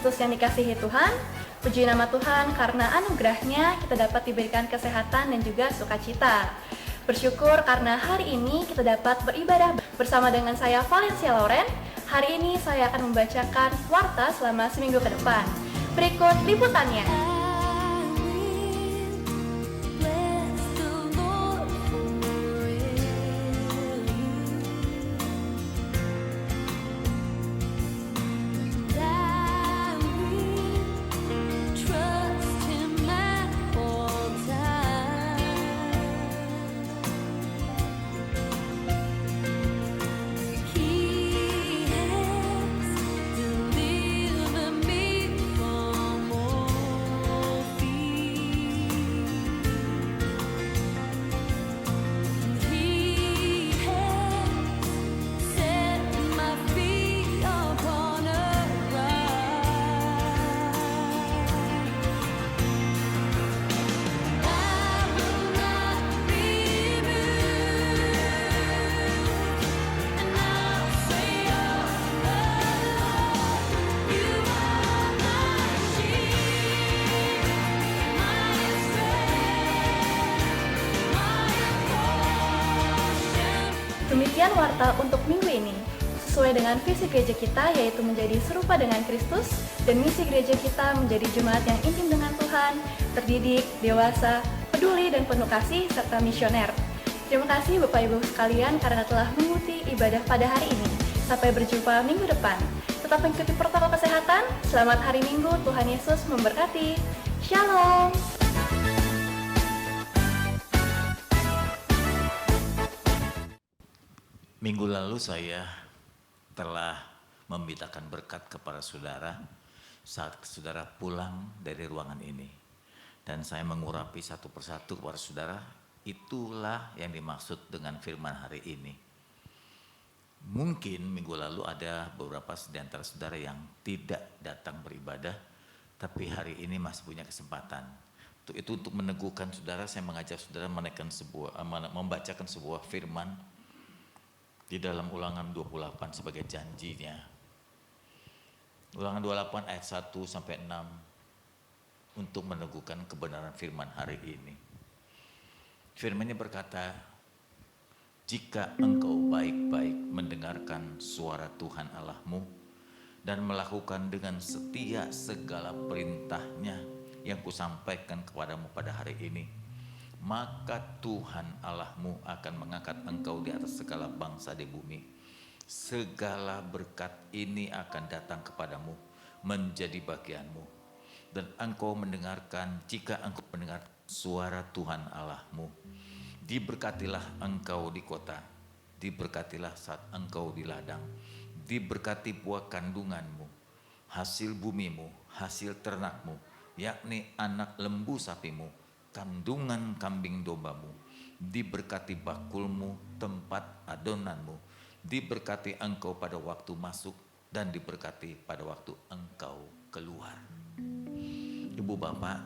Kristus yang dikasihi Tuhan, puji nama Tuhan karena anugerahnya kita dapat diberikan kesehatan dan juga sukacita. Bersyukur karena hari ini kita dapat beribadah bersama dengan saya Valencia Loren. Hari ini saya akan membacakan warta selama seminggu ke depan. Berikut liputannya. Demikian warta untuk minggu ini. Sesuai dengan visi gereja kita yaitu menjadi serupa dengan Kristus, dan misi gereja kita menjadi jemaat yang intim dengan Tuhan, terdidik, dewasa, peduli dan penuh kasih serta misioner. Terima kasih Bapak Ibu sekalian karena telah mengikuti ibadah pada hari ini. Sampai berjumpa minggu depan. Tetap mengikuti protokol kesehatan. Selamat hari Minggu, Tuhan Yesus memberkati. Shalom. Minggu lalu saya telah memberitakan berkat kepada saudara saat saudara pulang dari ruangan ini. Dan saya mengurapi satu persatu kepada saudara, itulah yang dimaksud dengan firman hari ini. Mungkin minggu lalu ada beberapa di antara saudara yang tidak datang beribadah, tapi hari ini masih punya kesempatan. Untuk itu, untuk meneguhkan saudara, saya mengajak saudara membacakan sebuah firman di dalam Ulangan 28 sebagai janjinya. Ulangan 28 ayat 1 sampai 6 untuk meneguhkan kebenaran firman hari ini. Firman-Nya berkata, jika engkau baik-baik mendengarkan suara Tuhan Allahmu dan melakukan dengan setia segala perintah-Nya yang kusampaikan kepadamu pada hari ini, maka Tuhan Allahmu akan mengangkat engkau di atas segala bangsa di bumi. Segala berkat ini akan datang kepadamu menjadi bagianmu. Dan engkau mendengarkan, jika engkau mendengar suara Tuhan Allahmu, diberkatilah engkau di kota, diberkatilah saat engkau di ladang, diberkati buah kandunganmu, hasil bumimu, hasil ternakmu, yakni anak lembu sapimu, kandungan kambing dombamu, diberkati bakulmu, tempat adonanmu, diberkati engkau pada waktu masuk dan diberkati pada waktu engkau keluar. Ibu bapak,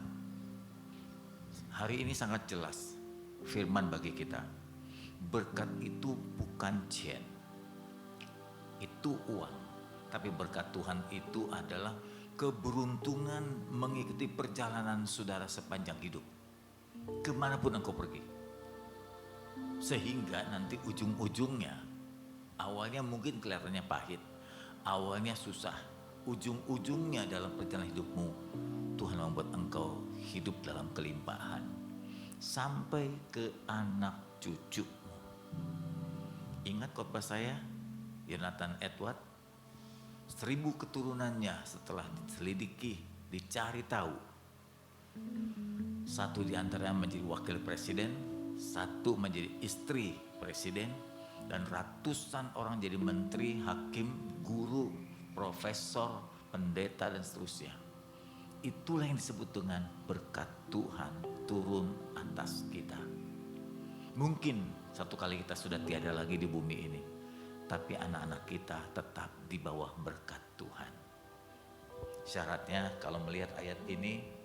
hari ini sangat jelas firman bagi kita. Berkat itu bukan jen, itu uang, tapi berkat Tuhan itu adalah keberuntungan mengikuti perjalanan saudara sepanjang hidup. Kemanapun engkau pergi, sehingga nanti ujung-ujungnya, awalnya mungkin kelihatannya pahit, awalnya susah, ujung-ujungnya dalam perjalanan hidupmu, Tuhan membuat engkau hidup dalam kelimpahan sampai ke anak cucumu. Ingat khotbah saya, Yonathan Edward, 1000 keturunannya setelah diselidiki, dicari tahu, satu di antaranya menjadi wakil presiden, satu menjadi istri presiden, dan ratusan orang jadi menteri, hakim, guru, profesor, pendeta, dan seterusnya. Itulah yang disebut dengan berkat Tuhan turun atas kita. Mungkin satu kali kita sudah tiada lagi di bumi ini, tapi anak-anak kita tetap di bawah berkat Tuhan. Syaratnya kalau melihat ayat ini,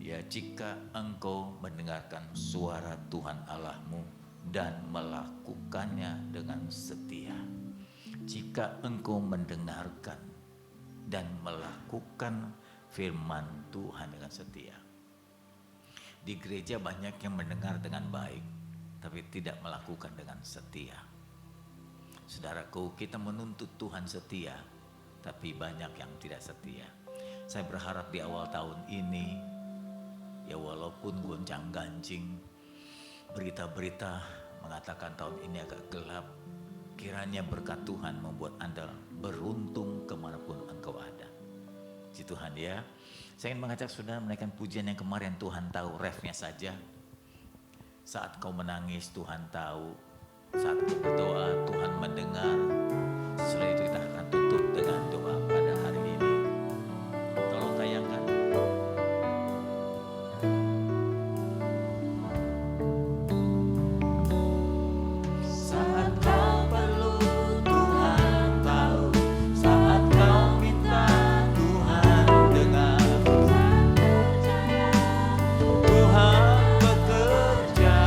ya, jika engkau mendengarkan suara Tuhan Allahmu dan melakukannya dengan setia. Jika engkau mendengarkan, dan melakukan firman Tuhan dengan setia. Di gereja banyak yang mendengar dengan baik, tapi tidak melakukan dengan setia. Saudaraku, kita menuntut Tuhan setia, tapi banyak yang tidak setia. Saya berharap di awal tahun ini, ya walaupun goncang-gancing, berita-berita mengatakan tahun ini agak gelap, kiranya berkat Tuhan membuat Anda beruntung kemanapun engkau ada. Si Tuhan ya. Saya ingin mengajak saudara menaikkan pujian yang kemarin Tuhan tahu, refnya saja. Saat kau menangis Tuhan tahu, saat kau berdoa Tuhan mendengar. Setelah itu kita akan tutup dengan doa pada hari ini. Tolong tayangkan. Saat kau perlu Tuhan tahu, saat kau minta Tuhan dengar. Tuhan bekerja.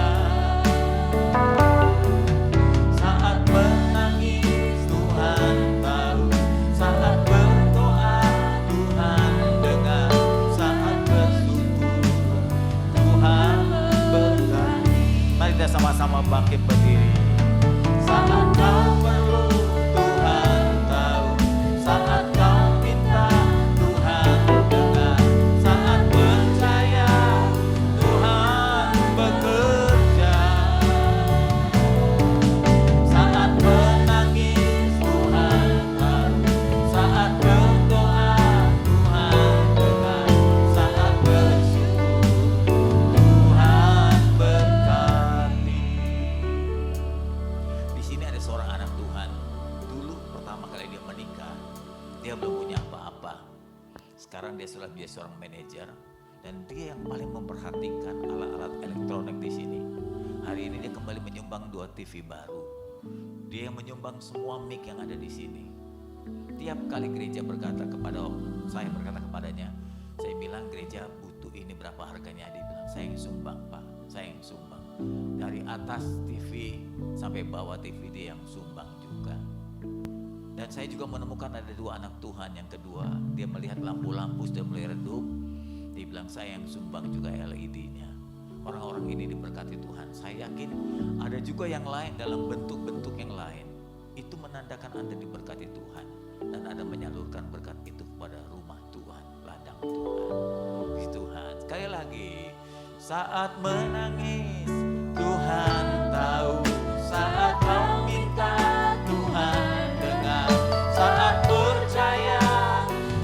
Saat menangis Tuhan tahu, saat berdoa Tuhan dengar, saat bersyukur Tuhan berkati. Mari kita sama-sama bangkit berdiri. Saat kau perlu Tuhan tahu, saat kau minta Tuhan dengar, saat percaya Tuhan bekerja. Saat menangis Tuhan tahu, saat berdoa Tuhan dengar, saat bersyukur Tuhan berkati. Di sini ada seorang anak Tuhan. Dulu pertama kali dia menikah, dia belum punya apa-apa. Sekarang dia sudah menjadi seorang manajer dan dia yang paling memperhatikan alat-alat elektronik di sini. Hari ini dia kembali menyumbang 2 TV baru. Dia yang menyumbang semua mic yang ada di sini. Tiap kali gereja berkata kepada saya, berkata kepadanya, saya bilang gereja butuh ini berapa harganya? Dia bilang saya yang sumbang Pak, saya yang sumbang. Dari atas TV sampai bawah TV dia yang sumbang juga. Dan saya juga menemukan ada 2 anak Tuhan. Yang kedua, dia melihat lampu-lampu sudah mulai redup. Dia bilang saya yang sumbang juga LED-nya. Orang-orang ini diberkati Tuhan. Saya yakin ada juga yang lain dalam bentuk-bentuk yang lain. Itu menandakan Anda diberkati Tuhan. Dan Anda menyalurkan berkat itu kepada rumah Tuhan, ladang Tuhan. Puji Tuhan. Sekali lagi, saat menangis Tuhan tahu, saat kau minta Tuhan dengar, saat percaya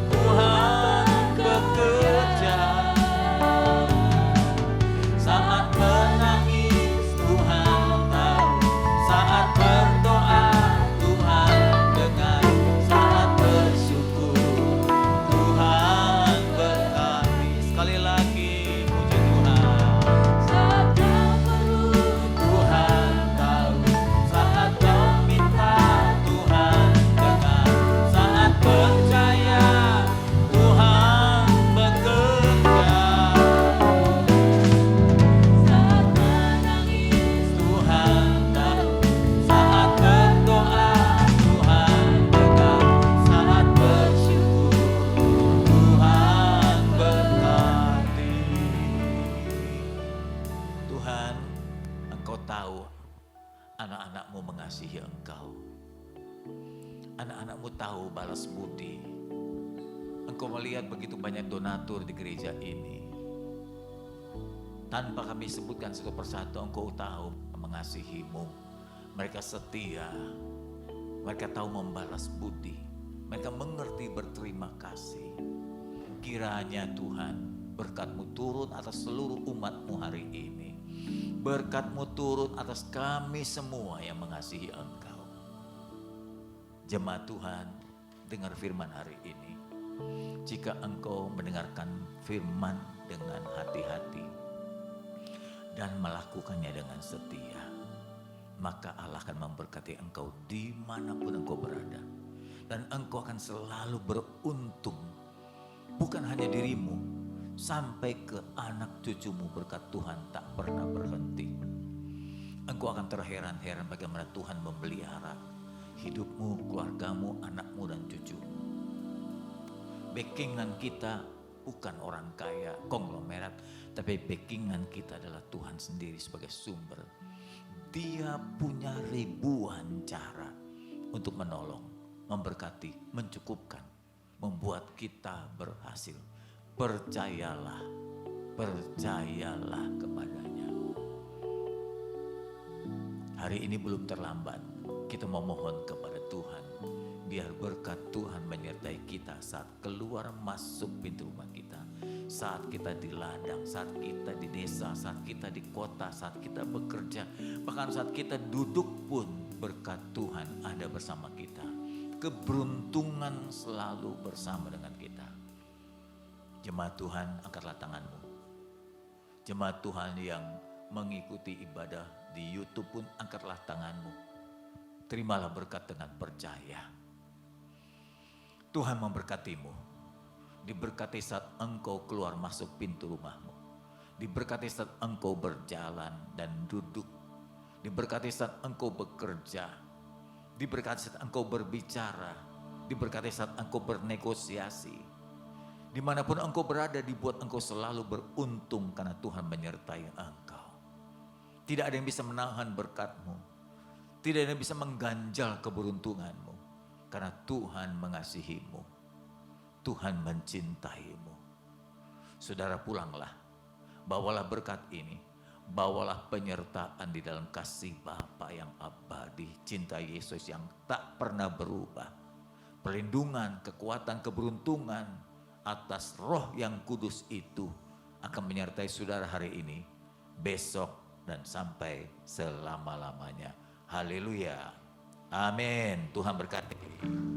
Tuhan bekerja. Saat menangis Tuhan tahu, saat berdoa Tuhan dengar, saat bersyukur Tuhan berkati. Sekali lagi puji Tuhan. Saat kau perlu Tuhan tahu, saat kau minta Tuhan dengar, saat percaya Tuhan bekerja. saat menangis Tuhan tahu, saat berdoa Tuhan dengar, saat bersyukur Tuhan berkati. Tuhan, Engkau tahu anak-anak-Mu mengasihi Engkau. Anak-anak-Mu tahu balas budi. Engkau melihat begitu banyak donatur di gereja ini. Tanpa kami sebutkan satu persatu, Engkau tahu mengasihi-Mu. Mereka setia. Mereka tahu membalas budi. Mereka mengerti berterima kasih. Kiranya Tuhan, berkat-Mu turun atas seluruh umat-Mu hari ini. Berkat-Mu turun atas kami semua yang mengasihi Engkau. Jemaat Tuhan, dengar firman hari ini. Jika engkau mendengarkan firman dengan hati-hati dan melakukannya dengan setia, maka Allah akan memberkati engkau dimanapun engkau berada. Dan engkau akan selalu beruntung. Bukan hanya dirimu, sampai ke anak cucumu berkat Tuhan tak pernah berhenti. Engkau akan terheran-heran bagaimana Tuhan memelihara hidupmu, keluargamu, anakmu dan cucumu. Backingan kita bukan orang kaya, konglomerat, tapi backingan kita adalah Tuhan sendiri sebagai sumber. Dia punya ribuan cara untuk menolong, memberkati, mencukupkan, membuat kita berhasil. Percayalah, percayalah kepadanya. Hari ini belum terlambat, kita memohon kepada Tuhan. Biar berkat Tuhan menyertai kita saat keluar masuk pintu rumah kita. Saat kita di ladang, saat kita di desa, saat kita di kota, saat kita bekerja. Bahkan saat kita duduk pun berkat Tuhan ada bersama kita. Keberuntungan selalu bersama dengan kita. Jemaat Tuhan, angkatlah tanganmu. Jemaat Tuhan yang mengikuti ibadah di YouTube pun angkatlah tanganmu. Terimalah berkat dengan percaya. Tuhan memberkatimu. Diberkati saat engkau keluar masuk pintu rumahmu. Diberkati saat engkau berjalan dan duduk. Diberkati saat engkau bekerja. Diberkati saat engkau berbicara. Diberkati saat engkau bernegosiasi. Dimanapun engkau berada, dibuat engkau selalu beruntung karena Tuhan menyertai engkau. Tidak ada yang bisa menahan berkatmu. Tidak ada yang bisa mengganjal keberuntunganmu. Karena Tuhan mengasihimu. Tuhan mencintaimu. Saudara, pulanglah. Bawalah berkat ini. Bawalah penyertaan di dalam kasih Bapa yang abadi. Cinta Yesus yang tak pernah berubah. Perlindungan, kekuatan, keberuntungan atas Roh yang kudus itu akan menyertai saudara hari ini, besok, dan sampai selama-lamanya. Haleluya. Amin. Tuhan berkati.